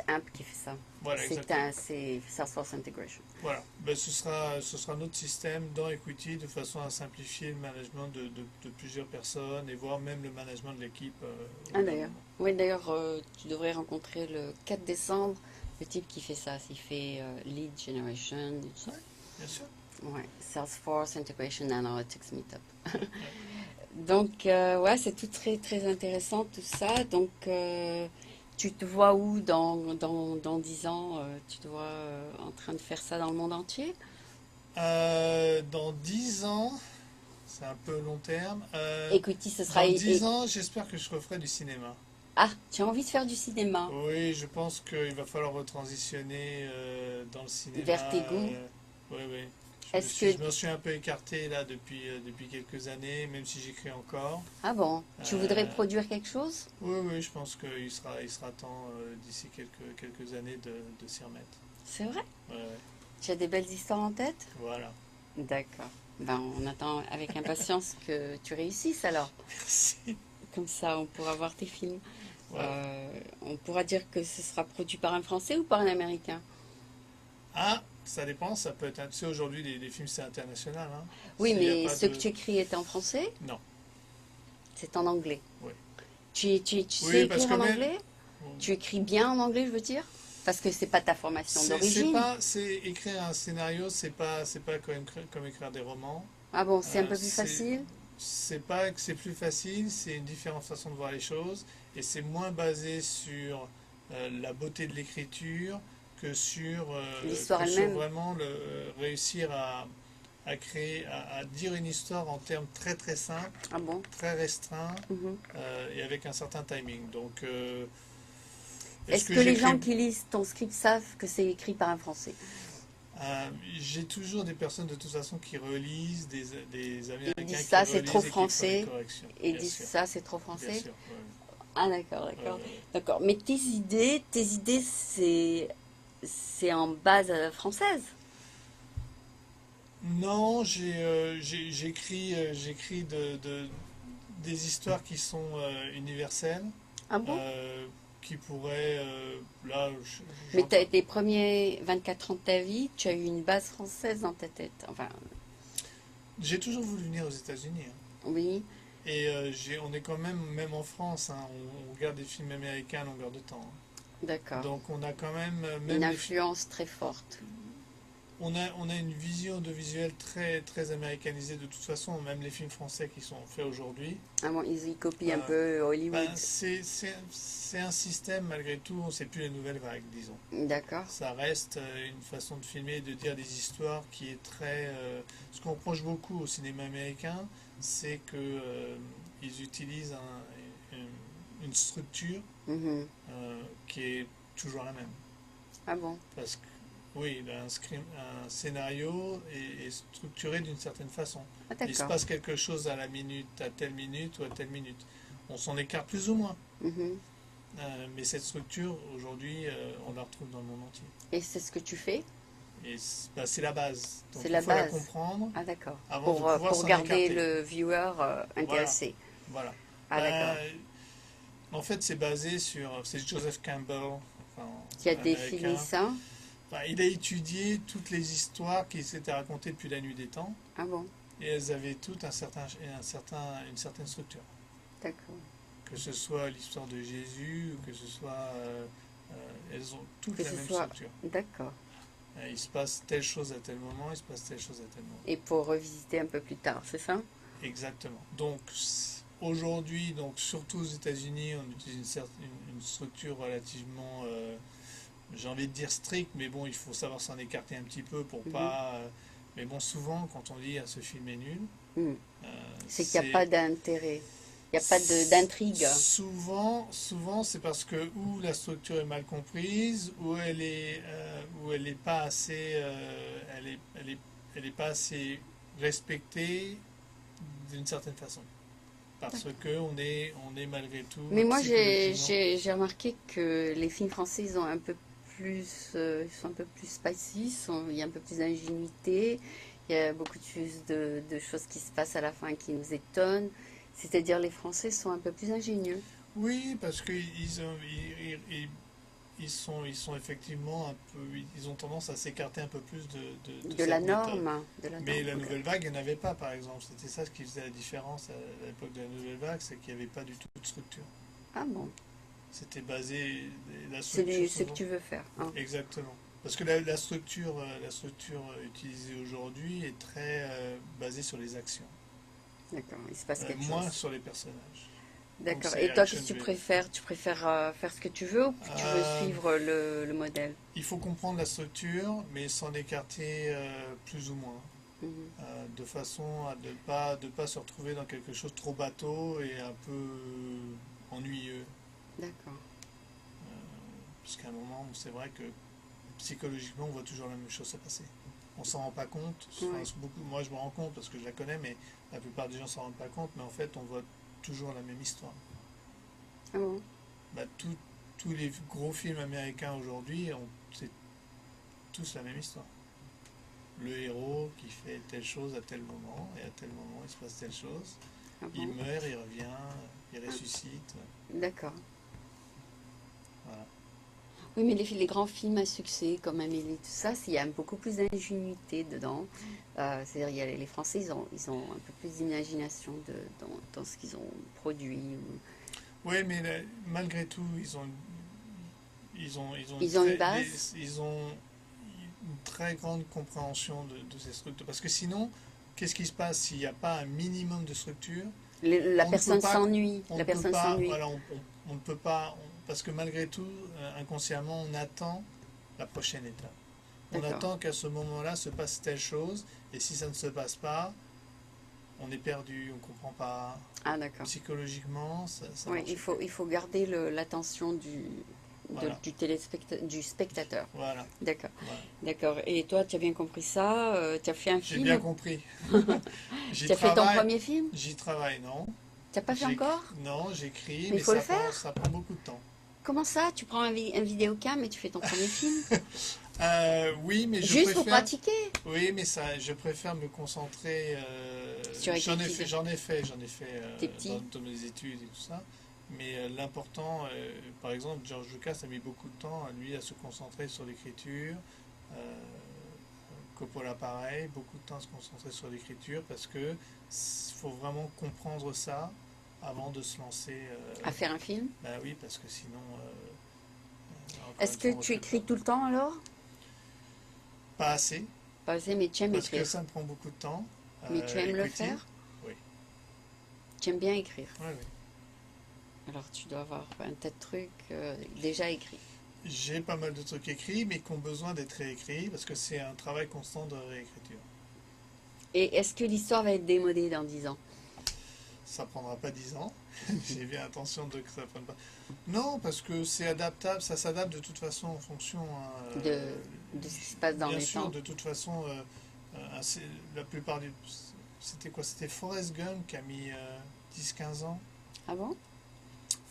Amp qui fait ça. Voilà, exactement. C'est Salesforce Integration. Voilà, ben, ce sera notre système dans Equity de façon à simplifier le management de plusieurs personnes et voire même le management de l'équipe au Ah, bout d'un d'ailleurs. moment. Oui, d'ailleurs, tu devrais rencontrer le 4 décembre le type qui fait ça. Il fait Lead Generation, et tout ça. Ouais, bien sûr. Ouais, Salesforce Integration Analytics Meetup. Ouais. Donc, ouais, c'est tout très, très intéressant tout ça. Donc, tu te vois où dans 10 ans? Tu te vois en train de faire ça dans le monde entier? Dans 10 ans, c'est un peu long terme, Equity, ce sera... dans 10 ans, j'espère que je referai du cinéma. Ah, tu as envie de faire du cinéma Oui, je pense qu'il va falloir retransitionner dans le cinéma. vers tes goûts. Oui, oui. Est-ce que... Je me suis un peu écarté là depuis quelques années, même si j'écris encore. Ah bon, tu voudrais Euh, produire quelque chose? oui, oui, je pense il sera temps d'ici quelques années de s'y remettre. C'est vrai? Ouais, ouais. Tu as des belles histoires en tête? Voilà. D'accord. Ben, on attend avec impatience que tu réussisses alors. Merci. Comme ça, on pourra voir tes films. Voilà. On pourra dire que ce sera produit par un Français ou par un Américain. Ah, ça dépend, ça peut être. Tu sais, aujourd'hui, les films, c'est international. Hein. Oui, S'il y a mais pas ce que de. tu écris est en français, Non. c'est en anglais. Oui. Tu sais Oui, parce écrire que en même. anglais? Tu écris bien en anglais, je veux dire? Parce que c'est pas ta formation C'est d'origine. pas. C'est écrire un scénario, c'est pas comme écrire des romans. Ah bon, c'est un peu plus C'est facile? pas que c'est plus facile, c'est une différente façon de voir les choses et c'est moins basé sur la beauté de l'écriture L'histoire que sur elle-même? vraiment réussir à créer, à dire une histoire en termes très très simples, Ah bon? très restreints Mhm. et avec un certain timing. Donc, est-ce Est-ce que que les j'écris. gens qui lisent ton script savent que c'est écrit par un Français? J'ai toujours des personnes de toute façon qui relisent, des Ils disent Américains qui ça, c'est trop relisent et qui font des français. corrections. Et ils Bien disent sûr, ça, c'est trop bien français. sûr. Ah d'accord, Ouais, d'accord. ouais. D'accord. Mais tes idées, c'est en base française. Non, j'écris des histoires qui sont universelles, Ah bon? euh, qui pourraient, là, Mais j'entends. tes premiers 24 ans de ta vie, tu as eu une base française dans ta tête. Enfin, J'ai toujours voulu venir aux États-Unis, hein. oui, Et on est quand même en France, hein, on regarde des films américains à longueur de temps, hein. d'accord. Donc on a quand même, Une même les, influence très forte. on a une vision audiovisuelle très, très américanisée de toute façon, même les films français qui sont faits aujourd'hui. Ah bon, ils y copient un Euh, peu Hollywood. ben, c'est un système malgré tout, c'est plus les nouvelles vagues, disons. D'accord. Ça reste une façon de filmer et de dire des histoires qui est très... ce qu'on reproche beaucoup au cinéma américain, c'est que ils utilisent une structure Mhm. qui est toujours la même. Ah bon, Parce que, oui, un scénario est structuré d'une certaine façon. ah Il se d'accord. passe quelque chose à la minute, à telle minute ou à telle minute. On s'en écarte plus ou moins. Mhm. Mais cette structure, aujourd'hui, on la retrouve dans le monde entier. Et c'est ce que tu fais? Et bah, c'est la base. Donc C'est il la faut la base. comprendre Ah d'accord. avant de Pour, pouvoir pour s'en garder écarter. le viewer Voilà, intéressé. voilà. Ah d'accord. Ben, en fait, c'est basé sur... C'est Joseph Campbell, enfin, Qui a un défini américain. ça? Enfin, il a étudié toutes les histoires qui s'étaient racontées depuis la nuit des temps, Ah bon, et elles avaient toutes une certaine structure. d'accord. Que ce soit l'histoire de Jésus, ou que ce soit... elles ont toutes Que la ce même soit... structure. D'accord. Il se passe telle chose à tel moment, il se passe telle chose à tel moment. Et pour revisiter un peu plus tard, c'est ça? Exactement. Donc aujourd'hui, donc surtout aux États-Unis, on utilise une structure relativement, j'ai envie de dire stricte, mais bon, il faut savoir s'en écarter un petit peu pour Mhm. pas. Mais bon, souvent, quand on dit ah, ce film est nul, Hmm. euh, C'est qu'il n'y a pas c'est d'intérêt. Il n'y a pas d'intrigue. souvent c'est parce que ou la structure est mal comprise, ou elle est pas assez, elle est pas assez respectée d'une certaine façon. Parce que on est malgré tout Mais moi, psychologiquement. j'ai remarqué que les films français, ils ont un peu plus, ils sont un peu plus spicy, il y a un peu plus d'ingénuité, il y a beaucoup de choses qui se passent à la fin qui nous étonnent. C'est-à-dire, les Français sont un peu plus ingénieux. Oui, parce qu'ils ils sont effectivement un peu, ils ont tendance à s'écarter un peu plus de De la cette méthode. norme, de la Mais norme. la Ok. nouvelle vague, il n'y en avait pas, par exemple. C'était ça ce qui faisait la différence à l'époque de la nouvelle vague, c'est qu'il n'y avait pas du tout de structure. Ah bon, C'était basé, la structure ce que souvent. tu veux faire, hein. Exactement. Parce que la structure utilisée aujourd'hui est très basée sur les actions, D'accord, il se passe quelque moins chose. sur les personnages. Donc D'accord. c'est Et toi, action qu'est-ce que tu driven. préfères? Tu préfères faire ce que tu veux ou tu veux Euh, suivre le modèle? il faut comprendre la structure, mais s'en écarter plus ou moins, Mhm. de façon à de pas se retrouver dans quelque chose de trop bateau et un peu ennuyeux. D'accord. Parce qu'à un moment, c'est vrai que psychologiquement, on voit toujours la même chose se passer. On s'en rend pas compte. Enfin, Oui. moi, je me rends compte parce que je la connais, mais la plupart des gens s'en rendent pas compte. Mais en fait, on voit toujours la même histoire. Ah bon? Bah, tous les gros films américains aujourd'hui, c'est tous la même histoire. Le héros qui fait telle chose à tel moment, et à tel moment, il se passe telle chose. Ah Il bon? meurt, il revient, il ressuscite. D'accord. Voilà. Oui, mais les grands films à succès comme Amélie, tout ça, il y a beaucoup plus d'ingénuité dedans. C'est-à-dire, il y a les Français, ils ont un peu plus d'imagination dans ce qu'ils ont produit. Oui, mais malgré tout, Ils ont une base. ils ont une très grande compréhension de ces structures. Parce que sinon, qu'est-ce qui se passe s'il n'y a pas un minimum de structure? La On ne peut personne pas, s'ennuie. on La ne peut personne pas, s'ennuie. voilà, on ne peut pas, parce que malgré tout, inconsciemment, on attend la prochaine étape. On D'accord. attend qu'à ce moment-là se passe telle chose, et si ça ne se passe pas, on est perdu, on ne comprend pas. Ah, d'accord. Psychologiquement, ça Oui, marche plus. il faut garder l'attention Voilà, du spectateur. voilà, D'accord, voilà. d'accord. Et toi, tu as bien compris ça? Tu as fait un J'ai bien film? compris. J'y Tu as fait ton travaille, premier film? j'y travaille, non? Tu n'as pas fait encore? Non, j'écris, Mais il mais faut le faire. ça prend beaucoup de temps. Comment ça? Tu prends un vidéocam et tu fais ton premier film? Oui, mais je Juste pour préfère. pratiquer Oui, mais ça, je préfère me concentrer. sur écriture. J'en ai fait T'es petit. dans mes études et tout ça. Mais l'important, par exemple, George Lucas a mis beaucoup de temps, lui, à se concentrer sur l'écriture. Euh, Coppola, pareil, beaucoup de temps à se concentrer sur l'écriture parce que faut vraiment comprendre ça avant de se lancer. À faire un film? Bah oui, parce que sinon, encore Est-ce une fois, que on tu refait pas. écris tout le temps alors? Pas assez, Pas assez, mais tu aimes parce que écrire. ça me prend beaucoup de temps. Mais tu aimes le Écriture, faire? oui, Tu aimes bien écrire. oui, oui. Alors tu dois avoir un tas de trucs déjà écrits. J'ai pas mal de trucs écrits, mais qui ont besoin d'être réécrits, parce que c'est un travail constant de réécriture. Et est-ce que l'histoire va être démodée dans 10 ans? Ça prendra pas 10 ans. J'ai bien intention de que ça prenne pas. Non, parce que c'est adaptable, ça s'adapte de toute façon en fonction, hein, de, de ce qui se passe dans bien les sûr, temps? de toute façon, la plupart du. C'était quoi? C'était Forrest Gump qui a mis 10-15 ans. Ah bon?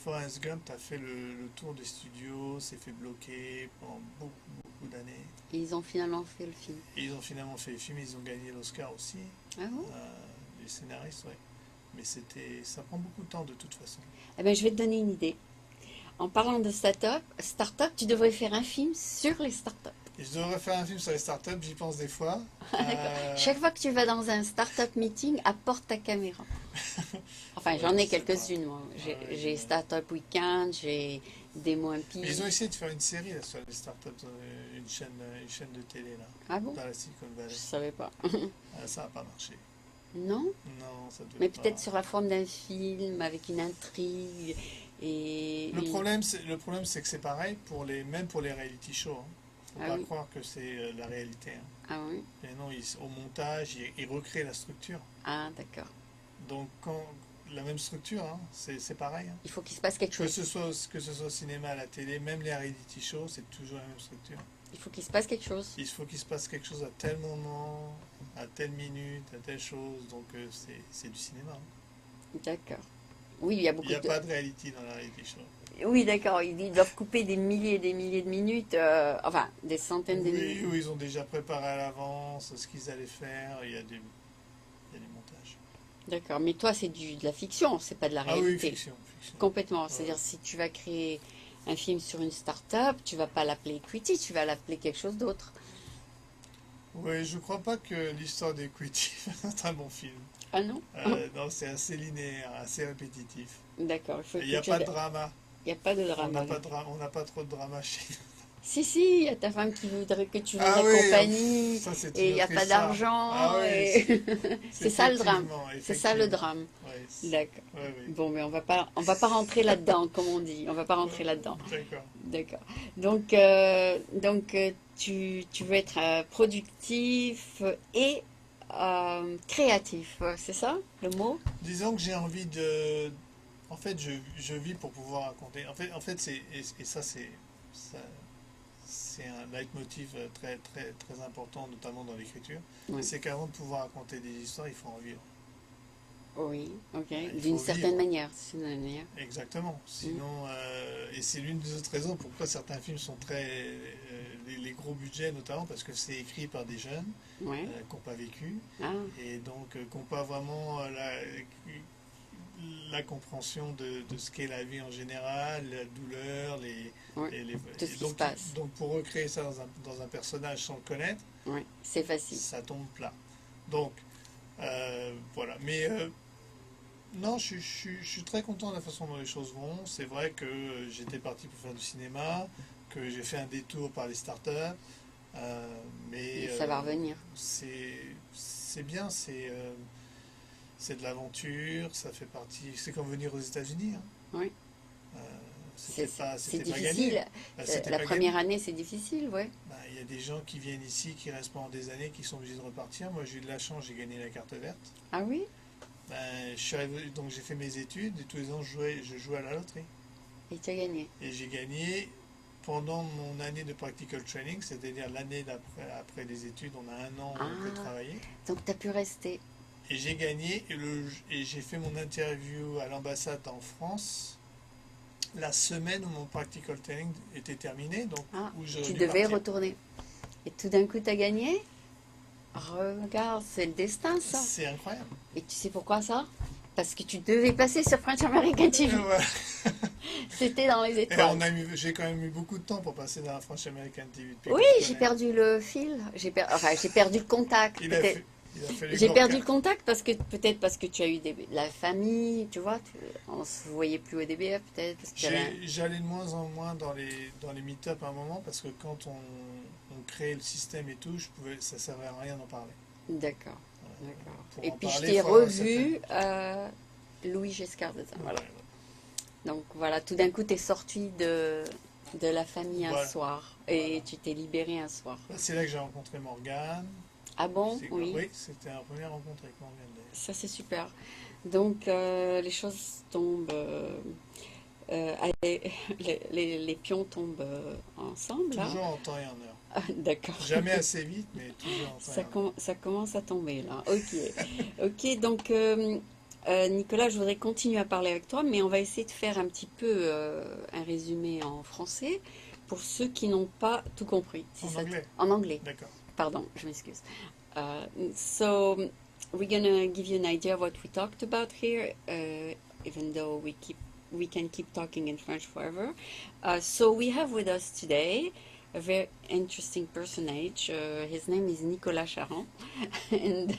Forrest Gump a fait le tour des studios, s'est fait bloquer pendant beaucoup d'années. Et ils ont finalement fait le film. Et ils ont finalement fait le film, ils ont gagné l'Oscar aussi, Ah bon? les scénaristes, oui. Mais ça prend beaucoup de temps de toute façon. Eh bien, je vais te donner une idée. En parlant de start-up, tu devrais faire un film sur les start-up. Et je devrais faire un film sur les startups, j'y pense des fois. Chaque fois que tu vas dans un start-up meeting, apporte ta caméra. Enfin, Ouais, j'en je ai sais pas. quelques-unes, moi. Ouais, J'ai Startup Weekend, j'ai Démo mais Impie. ils ont essayé de faire une série là, sur les startups, une chaîne de télé là, Ah bon? dans la Silicon Je Valley. savais pas. Ça n'a pas marché. Non? Non, ça devait Mais pas. peut-être sur la forme d'un film, avec une intrigue et une... Le problème, c'est que c'est pareil même pour les reality shows, hein. Faut Ah pas oui? croire que c'est la réalité, hein. Ah oui? Mais non, au montage, ils recréent la structure. Ah d'accord. Donc, la même structure, hein, c'est pareil, hein. Il faut qu'il se passe quelque chose. Que ce soit au cinéma, à la télé, même les reality shows, c'est toujours la même structure. Il faut qu'il se passe quelque chose. Il faut qu'il se passe quelque chose à tel moment, à telle minute, à telle chose. Donc, c'est du cinéma, hein. D'accord. Oui, il y a Il beaucoup n'y a de... pas de reality dans la reality show. Oui, d'accord. Ils doivent couper des milliers et des milliers de minutes, enfin, des centaines de Oui, minutes. oui, ils ont déjà préparé à l'avance ce qu'ils allaient faire. Il y a des montages. D'accord. Mais toi, c'est de la fiction, c'est pas de la Ah oui, réalité. fiction, fiction. Complètement. Ouais. C'est-à-dire, si tu vas créer un film sur une start-up, tu vas pas l'appeler Equity, tu vas l'appeler quelque chose d'autre. Oui, je crois pas que l'histoire d'Equity est un bon film. Ah non? Non, c'est assez linéaire, assez répétitif. D'accord. Il faut Il n'y a que pas de drama. Il n'y a pas de drama. On n'a pas trop de drama chez nous. Si, si, il y a ta femme qui voudrait que tu vendes Ah la oui, compagnie ça c'est et il une n'y a autre pas histoire. d'argent. Ah oui, et- C'est ça le drame. C'est ça le effectivement. drame. Ouais, D'accord. ouais, oui. Bon, mais on va pas rentrer là-dedans, comme on dit. On va pas rentrer là-dedans. D'accord. D'accord. Donc tu veux être productif et créatif, c'est ça le mot? Disons que j'ai envie de. En fait, je vis pour pouvoir raconter. En fait et ça, ça- c'est un leitmotiv très important, notamment dans l'écriture. Oui. C'est qu'avant de pouvoir raconter des histoires, il faut en vivre. Oui, ok. Il D'une faut certaine vivre. manière. C'est une manière. Exactement. Sinon, et c'est l'une des autres raisons pourquoi certains films sont les gros budgets, notamment parce que c'est écrit par des jeunes Ouais. qui n'ont pas vécu Ah, et donc qui n'ont pas vraiment la compréhension de ce qu'est la vie en général, la douleur, ouais. Tout ce qui se passe. donc pour recréer ça dans un personnage sans le connaître, Ouais. C'est facile. ça tombe plat. Donc, voilà. Mais non, je suis très content de la façon dont les choses vont. C'est vrai que j'étais parti pour faire du cinéma, que j'ai fait un détour par les startups, mais Et ça va revenir. c'est bien, c'est de l'aventure, ça fait partie. C'est comme venir aux États-Unis, hein. Oui. Euh, C'est c'était pas difficile. gagné. C'était La pas première gagné. année, c'est difficile, ouais. Il y a des gens qui viennent ici, qui restent pendant des années, qui sont obligés de repartir. Moi, j'ai eu de la chance, j'ai gagné la carte verte. Ah oui? Je suis arrivé, donc j'ai fait mes études et tous les ans je jouais à la loterie. Et tu as gagné. Et j'ai gagné pendant mon année de practical training, c'est-à-dire l'année après les études, on a un an où on peut Ah, travailler. donc tu as pu rester. Et j'ai gagné et j'ai fait mon interview à l'ambassade en France la semaine où mon practical training était terminé, donc Ah, où j'aurais tu dû devais partir. retourner. Et tout d'un coup, tu as gagné? Regarde, c'est le destin, ça. C'est incroyable. Et tu sais pourquoi ça? Parce que tu devais passer sur French American TV. Voilà. C'était dans les Et étoiles. j'ai quand même eu beaucoup de temps pour passer dans la French American TV depuis Oui, que je j'ai connais. perdu le fil. Enfin, j'ai perdu le contact. Il a Peut-être. fait, il a fallu J'ai que perdu le je contact parce que peut-être parce que tu as eu la famille, tu vois. On se voyait plus au DBF, peut-être parce que tu avais J'allais de moins en moins dans les meet-up à un moment parce que quand on créait le système et tout, ça servait à rien d'en parler. D'accord, d'accord. Pour Et en puis je parler, il t'ai faut avoir une certaine. revu Louis Giscard d'Estaing. Voilà. Ouais, Donc voilà, tout d'un coup, tu es sorti de la famille un voilà. soir Voilà. et tu t'es libéré un soir. C'est là que j'ai rencontré Morgane. Ah bon? Oui, Oui, c'était la première rencontre avec Morgane d'ailleurs. ça c'est super. Donc les choses tombent, allez, les pions tombent ensemble, hein. Toujours en temps et en heure. Ah, d'accord. Jamais assez vite, mais toujours en temps et en heure. Ça commence à tomber là. Ok. Ok, donc Nicolas, je voudrais continuer à parler avec toi, mais on va essayer de faire un petit peu un résumé en français pour ceux qui n'ont pas tout compris. En anglais. En anglais, D'accord. pardon, je m'excuse. So, we're gonna give you an idea of what we talked about here, even though we can keep talking in French forever. So we have with us today a very interesting personage. His name is Nicolas Charan, and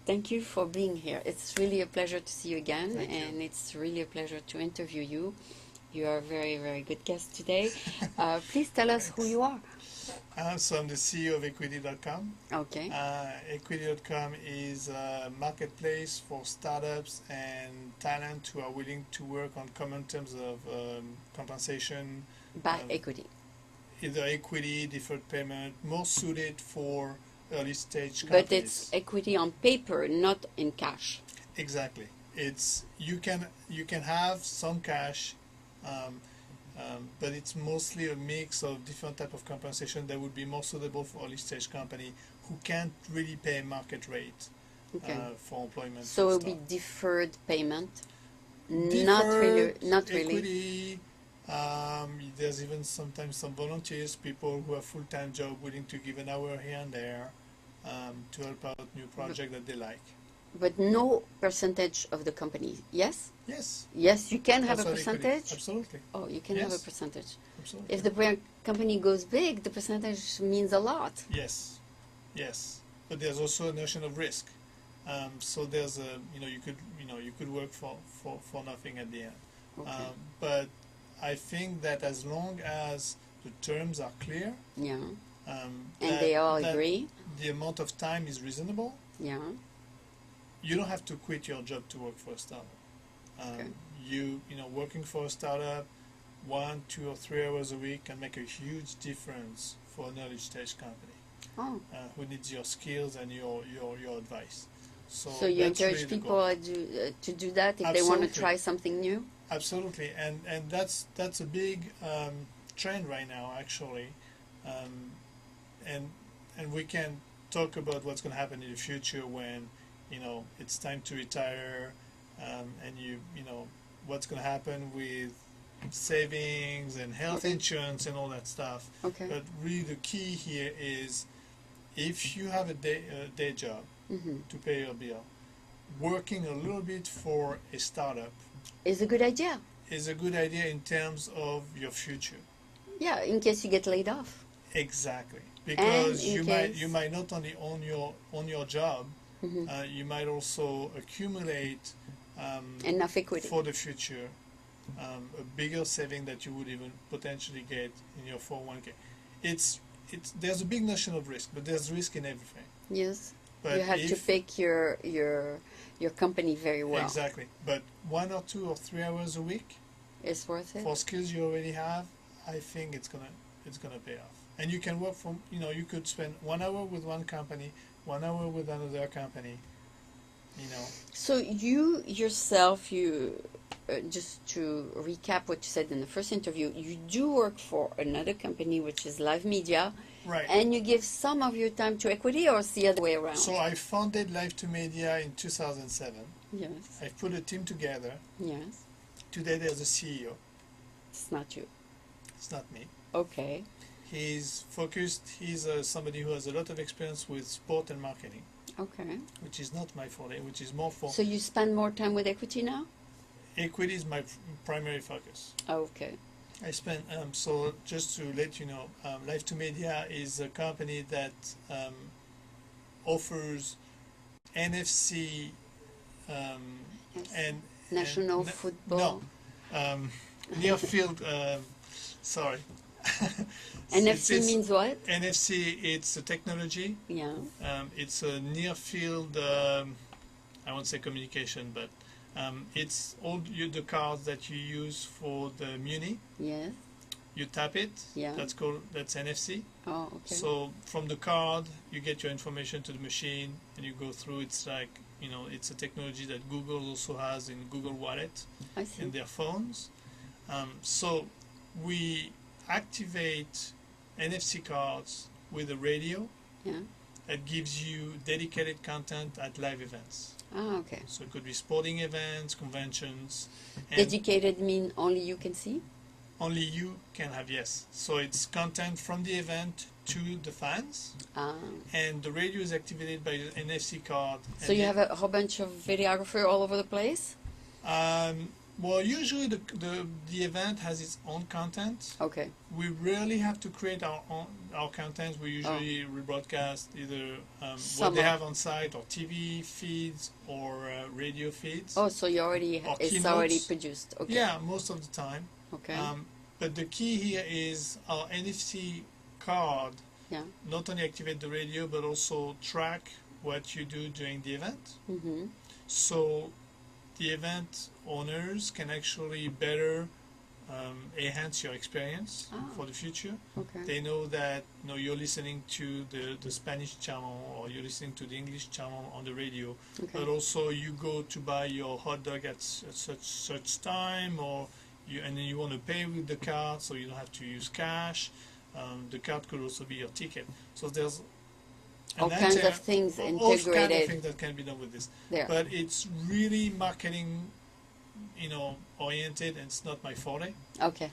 thank you for being here. It's really a pleasure to see you again, Thank you. and it's really a pleasure to interview you. You are a very, very good guest today. Please tell us who you are. So I'm the CEO of Equity.com. Okay. Equity.com is a marketplace for startups and talent who are willing to work on common terms of compensation, By um, equity. either equity, deferred payment, more suited for early stage But companies. it's equity on paper, not in cash. Exactly. It's you can have some cash, but it's mostly a mix of different type of compensation that would be more suitable for early stage company who can't really pay market rate Okay. for employment. So and it'll be stuff. deferred payment. Deferred, Not really. equity. There's even sometimes some volunteers, people who have full-time job willing to give an hour here and there to help out new project that they like. But no percentage of the company. Yes? Yes, Yes, you can have that's a what equity. percentage. Absolutely, Oh, you can have a Yes. percentage. absolutely. If the company goes big, the percentage means a lot. Yes, yes, but there's also a notion of risk. So there's a you could work for nothing at the end. Okay. But I think that as long as the terms are clear, Yeah. um, And they all that agree. the amount of time is reasonable, Yeah. you don't have to quit your job to work for a startup. Okay. Working for a startup 1, 2, or 3 hours a week can make a huge difference for an early stage company Oh. who needs your skills and your advice. So you that's encourage really the people goal. to do that if they want to Absolutely. try something new? Absolutely, and that's a big trend right now, actually, and we can talk about what's going to happen in the future when it's time to retire, and what's going to happen with savings and health Okay. insurance and all that stuff. Okay. But really, the key here is if you have a day job Mm-hmm. to pay your bill, working a little bit for a startup It's a good idea. is a good idea in terms of your future. Yeah, in case you get laid off. Exactly, because in you might not only own your job, Mhm. You might also accumulate Enough equity. for the future a bigger saving that you would even potentially get in your 401k. It's there's a big notion of risk, but there's risk in everything. Yes. But You have to if- pick your company very well. Exactly, but 1 or 2 or 3 hours a week It's worth it. for skills you already have, I think it's gonna pay off. And you can work from you could spend 1 hour with one company, 1 hour with another company. So you yourself, just to recap what you said in the first interview, you do work for another company, which is Live Media, Right. and you give some of your time to Equity, or it's the other way around? So I founded Live to Media in 2007. Yes, I put a team together. yes. Today there's a CEO. It's not you. It's not me. Okay, He's focused. He's somebody who has a lot of experience with sport and marketing, okay. which is not my forte, which is more for So you spend more time with Equity now? equity is my primary focus. Okay, I spend, so just to let you know, Life to Media is a company that offers NFC yes. and National and, football. no, near field, sorry. NFC It's means what? NFC, it's a technology. Yeah, It's a near field, I won't say communication, but it's all the cards that you use for the Muni. yes, You tap it. yeah. That's NFC. Oh, okay. So from the card, you get your information to the machine, and you go through. It's like, it's a technology that Google also has in Google Wallet I see. in their phones. So we activate NFC cards with a radio Yeah. that gives you dedicated content at live events. Ah, okay. So it could be sporting events, conventions, and Dedicated mean only you can see? only you can have, yes. So it's content from the event to the fans, Ah. and the radio is activated by an NFC card. So you have a whole bunch of videographer all over the place? Well, usually the event has its own content. Okay. We rarely have to create our content. We usually rebroadcast either what Some they of- have on site, or TV feeds, or radio feeds. Oh, so you already Or it's already keynotes. produced. Okay. Yeah, most of the time. Okay. But the key here is our NFC card Yeah. not only activate the radio but also track what you do during the event. Mm-hmm. So the event owners can actually better enhance your experience Ah. for the future. Okay. They know that you're listening to the Spanish channel, or you're listening to the English channel on the radio, Okay. but also you go to buy your hot dog at such time, or and then you want to pay with the card, so you don't have to use cash. The card could also be your ticket. So there's All kinds of things all kind of integrated things that can be done with this. there. But it's really marketing, oriented, and it's not my forte. Okay.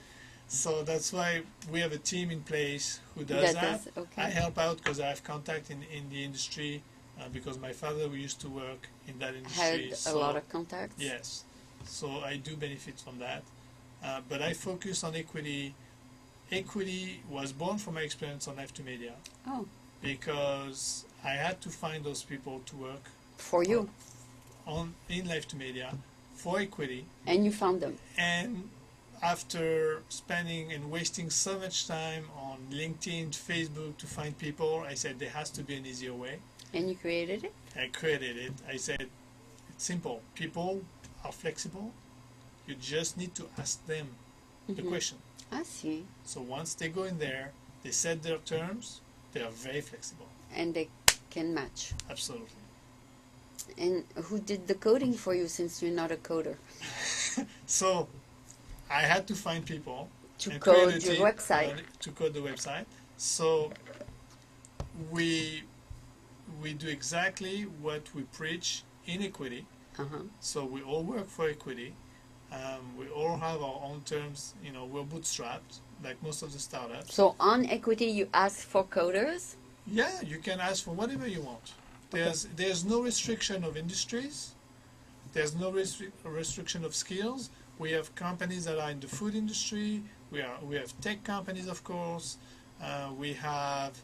So that's why we have a team in place who does that. Okay. I help out because I have contact in the industry, because my father used to work in that industry. Had a lot of contacts. Yes, so I do benefit from that. But I focus on equity. Equity was born from my experience on Life to Media, Oh, because I had to find those people to work for you. in Life to Media for equity. And you found them. And after spending and wasting so much time on LinkedIn, Facebook to find people, I said there has to be an easier way. And you created it? I created it. I said it's simple. People are flexible. You just need to ask them the Mhm. question. I see. So once they go in there, they set their terms, they are very flexible. And they can match. Absolutely. And who did the coding for you, since you're not a coder? So I had to find people To and code create a your team, website. to code the website. So we do exactly what we preach in equity. Uh-huh. So we all work for equity. We all have our own terms. We're bootstrapped, like most of the startups. So on Equity, you ask for coders? Yeah, you can ask for whatever you want. There's no restriction of industries. There's no restriction of skills. We have companies that are in the food industry. We have tech companies, of course. We have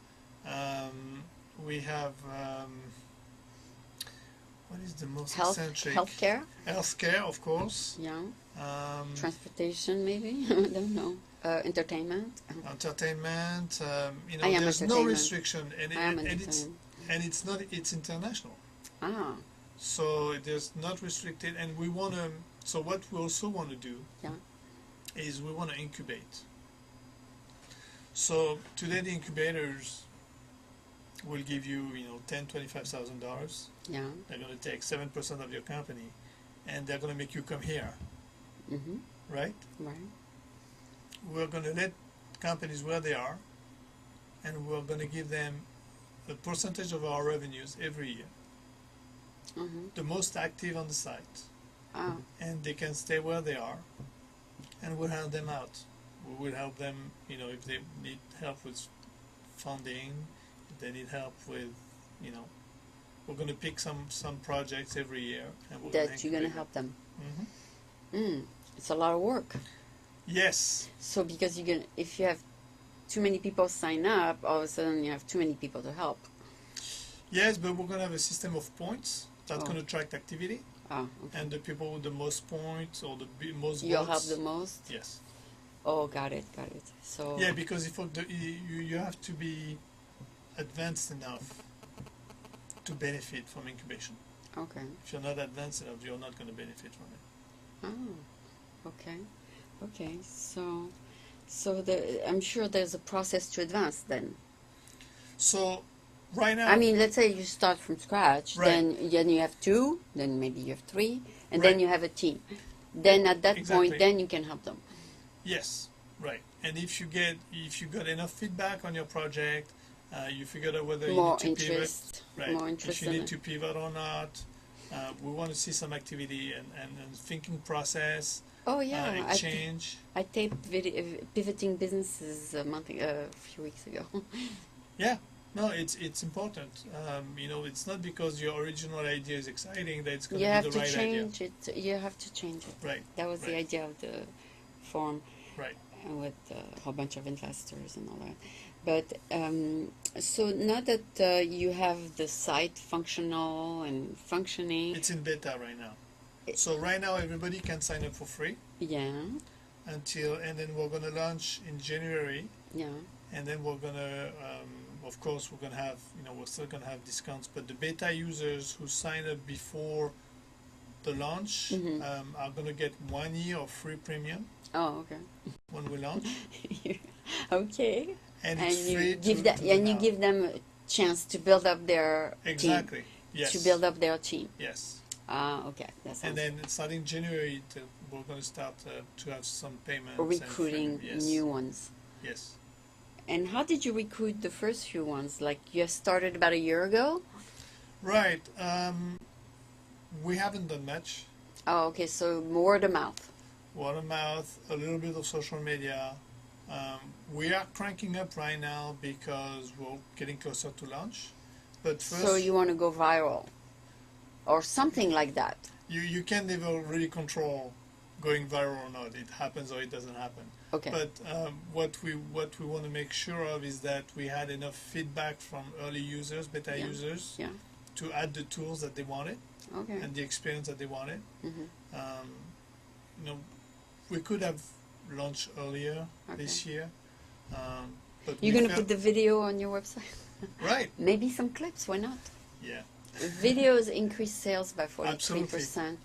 what is the most eccentric? Healthcare? Healthcare, of course. Yeah. Transportation, Transportation, maybe? I don't know. Entertainment? entertainment. I am there's no entertainment. restriction, I am entertainment. it's international. Ah, So it is not restricted, and we want to. So what we also want to do Yeah. is we want to incubate. So today the incubators will give you, $10,000-$25,000. yeah. They're going to take 7% of your company, and they're going to make you come here. Mm-hmm. right? Right. We're going to let companies where they are, and we're going to give them a percentage of our revenues every year. Mm-hmm. The most active on the site, Ah, and they can stay where they are, and we'll help them out. We will help them, if they need help with funding, if they need help with, we're going to pick some projects every year, and we're that you're gonna help them. Mm-hmm. It's a lot of work. Yes. So because if you have too many people sign up, all of a sudden you have too many people to help. Yes, but we're going to have a system of points that's Oh. going to track activity, Ah, okay. and the people with the most points or the most You'll help votes. the most. Yes. Oh, got it. So Yeah, because you have to be advanced enough to benefit from incubation. okay. If you're not advanced enough, you're not going to benefit from it. Oh, okay. So I'm sure there's a process to advance then. So right now, I mean, let's say you start from scratch, Right. then you have two, then maybe you have three, and Right. then you have a team. Then at that Exactly. point, then you can help them. yes, right. And if you got enough feedback on your project, you figured out whether you More need to pivot. interest, Right. more interest If you in need it. to pivot or not, we want to see some activity and thinking process, Oh yeah, exchange. I taped pivoting businesses a few weeks ago. Yeah, no, it's important. It's not because your original idea is exciting that it's going You to have be the to right idea. change it. You have to change it. Right, That was the Right. idea of the forum, right. and with a whole bunch of investors and all that. But so now that you have the site functional and functioning, It's in beta right now. So right now everybody can sign up for free yeah, and then we're going to launch in January, yeah, and then we're going to, of course, we're going to have, we're still going to have discounts, but the beta users who sign up before the launch Mhm. are going to get 1 year of free premium oh, okay, when we launch, okay, and and it's you free give to that, do and you now. give them a chance to build up their team, Exactly. Yes. to build up their team. Yes. Okay, that sounds And then starting January, we're going to start to have some payments. recruiting and freedom. Yes. new ones. Yes. And how did you recruit the first few ones? Like you started about a year ago? Right. We haven't done much. Oh, okay, so word of mouth. Word of mouth, a little bit of social media. We are cranking up right now because we're getting closer to launch. But first, So you want to go viral or something like that. you can never really control going viral or not. It happens or it doesn't happen. Okay. But what we want to make sure of is that we had enough feedback from early users, beta Yeah. users, Yeah. to add the tools that they wanted Okay. and the experience that they wanted. Mhm. We could have launched earlier Okay. this year, but You're we going to felt- put the video on your website? right. Maybe some clips, why not? Yeah, Videos increase sales by 43%.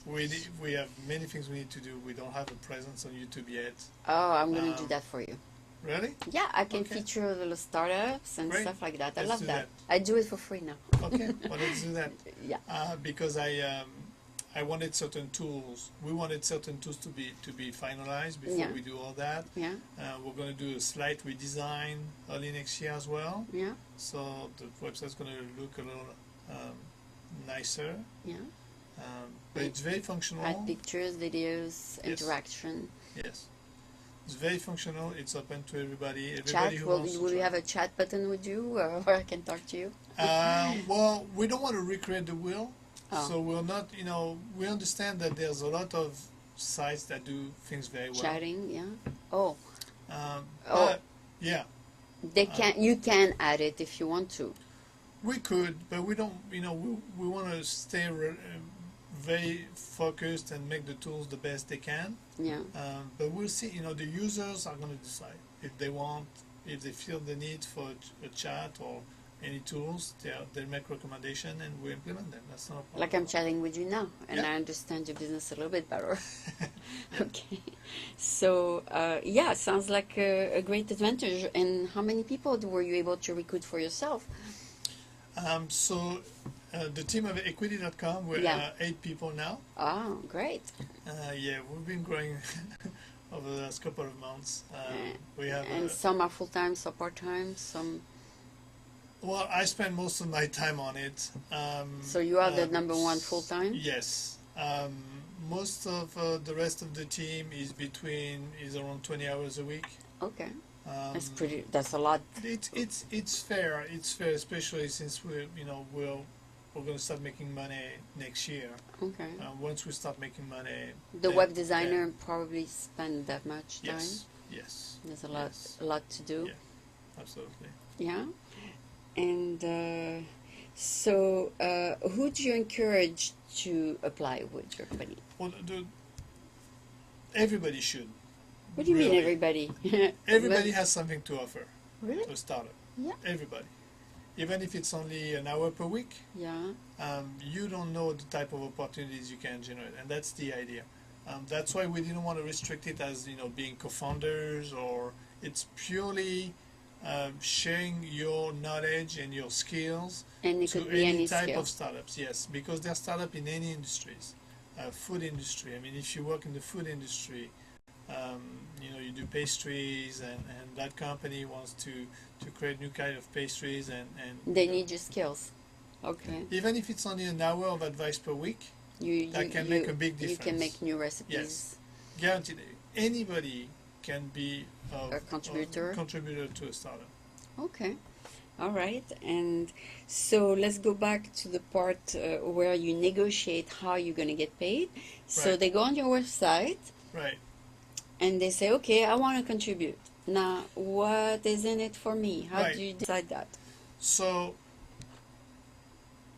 we have many things we need to do. We don't have a presence on YouTube yet. Oh, I'm going to do Um, that for you. Really? Yeah, I can okay. feature little startups and Great. stuff like that. I Let's love do that. that. I do it for free now. Okay. Well, let's do that. Yeah. Because I wanted certain tools. We wanted certain tools to be finalized before Yeah. we do all that. Yeah. We're going to do a slight redesign early next year as well. Yeah. So the website's going to look a little nicer. Yeah. But it's very functional. Add pictures, videos, interaction. Yes. It's very functional. It's open to everybody. Everybody Chat. who Will wants to you try. have a chat button with you where I can talk to you? Well, we don't want to recreate the wheel. Oh. So we're not, we understand that there's a lot of sites that do things very well. Chatting, yeah. Oh, Um, Oh. but, yeah, they can. You can add it if you want to. we could, but we don't, we want to stay very focused and make the tools the best they can. Yeah. But we'll see, the users are going to decide if they want, if they feel the need for a chat or any tools, they'll make recommendation and we implement them. That's not a problem. Like I'm chatting with you now, and Yeah. I understand your business a little bit better. Okay. So, yeah, sounds like a great advantage. And how many people were you able to recruit for yourself? So The team of equity.com, we're Yeah. 8 people now. Oh, great. Yeah, we've been growing over the last couple of months. We have, And some are full-time, some part-time, some... well, I spend most of my time on it. So you are the number one full-time? Yes. Most of the rest of the team is around 20 hours a week. Okay. That's a lot. It's fair. It's fair, especially since we're going to start making money next year. Okay. Once we start making money, The web designer probably spend that much time. yes. There's Yes. a lot to do. Yeah. Absolutely. Yeah. And so, who do you encourage to apply with your company? Well, everybody should. What do you mean, Really. everybody? Everybody has something to offer Really? to a startup. Yeah. Everybody. Even if it's only an hour per week, Yeah. you don't know the type of opportunities you can generate, and that's the idea. That's why we didn't want to restrict it as being co-founders, or it's purely sharing your knowledge and your skills And it to could be any type skill. of startups. Yes, because they're startup in any industries. Food industry. I mean, if you work in the food industry, you do pastries, and that company wants to create new kind of pastries, and They need your skills. Okay. even if it's only an hour of advice per week, that can make a big You difference. can make new recipes. Yes. Guaranteed, anybody can be A contributor. contributor to a startup. Okay. All right. And so let's go back to the part where you negotiate how you're going to get paid. So Right. they go on your website Right. and they say, okay, I want to contribute. Now, what is in it for me? How Right. do you decide that? So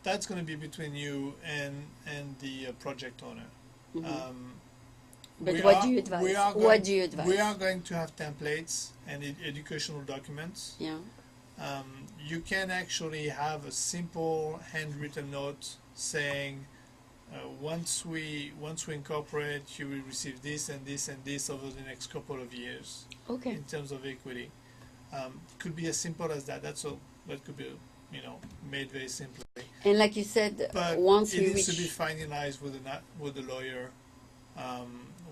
that's going to be between you and the project owner. Mhm. But We what are- do you advise? we are What going- do you advise? We are going to have templates and educational documents. Yeah. You can actually have a simple handwritten note saying, once we incorporate, you will receive this and this and this over the next couple of years Okay. in terms of equity. Could be as simple as that. That's all. That could be made very simply. And like you said, But once it we needs reach... to be finalized with the lawyer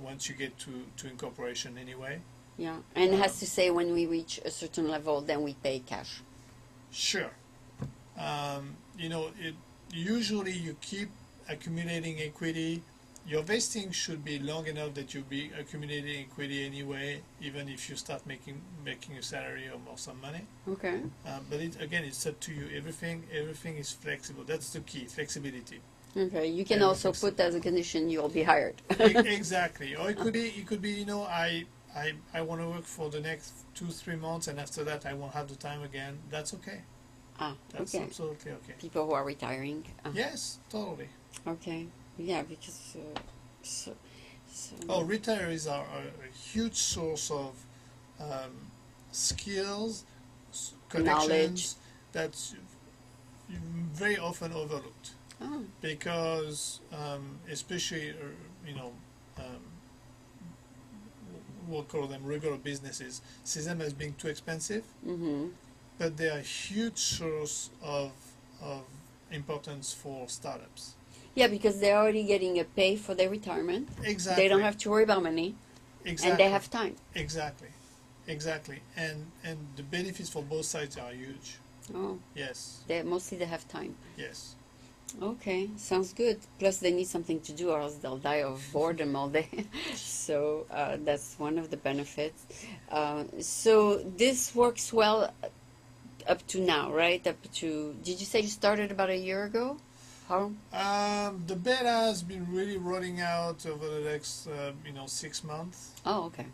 once you get to incorporation anyway. Yeah. And it has to say when we reach a certain level, then we pay cash. Sure. Usually you keep accumulating equity. Your vesting should be long enough that you'll be accumulating equity anyway, even if you start making a salary or some money. Okay. But it's up to you. Everything is flexible. That's the key, flexibility. Okay. You can Yeah, also fix put as a condition you'll be hired. Exactly. Or it could be I want to work for the next 2-3 months, and after that I won't have the time again. That's okay. Ah, That's okay. absolutely okay. People who are retiring. Yes, totally. Okay. Yeah, because so Oh, retirees are a huge source of skills, Knowledge. connections that's very often overlooked, oh, because especially we'll call them regular businesses, see them as being too expensive, mm-hmm. but they are a huge source of importance for startups. Yeah, because they're already getting a pay for their retirement. Exactly. They don't have to worry about money, exactly. and they have time. Exactly, and the benefits for both sides are huge. Oh, Yes, mostly they have time. yes. Okay, sounds good. Plus, they need something to do, or else they'll die of boredom all day. So that's one of the benefits. So this works well up to now, right? Up to, did you say you started about a year ago? How? The beta has been really rolling out over the next 6 months. Oh, okay.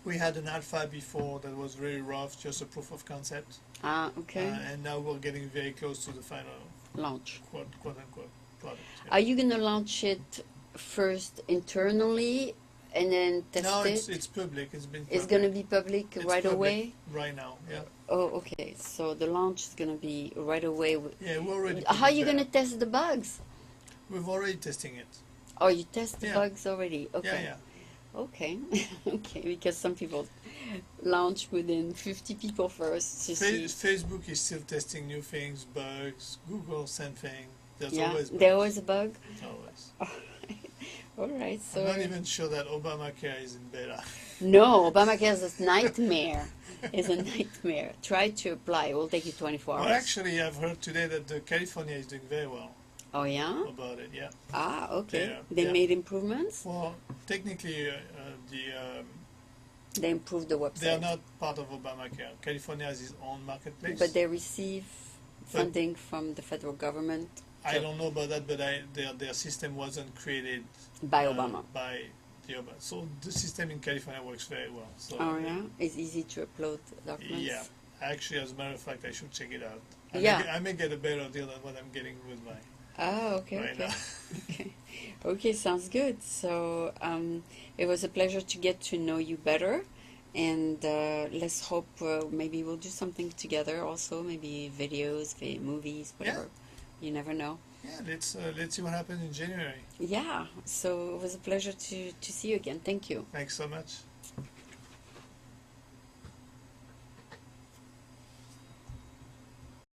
We had an alpha before that was very rough, just a proof of concept, Okay. and now we're getting very close to the final Launch. quote unquote product. Are you going to launch it first internally and then test No, it? it's public. It's been. It's public. going to be public It's right public away? right now. Yeah, Oh, okay. So the launch is going to be right away. yeah. We're already. How are you public going to beta. test the bugs? We've already testing it. Oh, you test the Yeah. bugs already? Okay. Yeah, Okay, okay, because some people launch within 50 people first to see. Facebook is still testing new things, bugs. Google, same thing. There's Yeah, always there bugs. was a bug. Always. All right, I'm so not even sure that Obamacare is in beta. no, Obamacare is a nightmare. Is a nightmare. Try to apply. It will take you 24 Well, hours. actually, I've heard today that California is doing very well Oh yeah? about it. Yeah. Ah, okay. Yeah, They yeah. made improvements. Well, technically, They improved the they are website, not part of Obamacare. California has its own marketplace. but they receive But- funding from the federal government I don't know about that, but their system wasn't created by Obama. by the Obama. So the system in California works very well. So Oh yeah, it's easy to upload documents. yeah. Actually, as a matter of fact, I should check it out. Yeah. I may get a better deal than what I'm getting with my Oh, okay, right okay. now. Okay, okay, sounds good. So it was a pleasure to get to know you better, and let's hope maybe we'll do something together. Also, maybe videos, movies, whatever. You never know. Yeah, let's see what happens in January. Yeah. So it was a pleasure to see you again. Thank you. Thanks so much.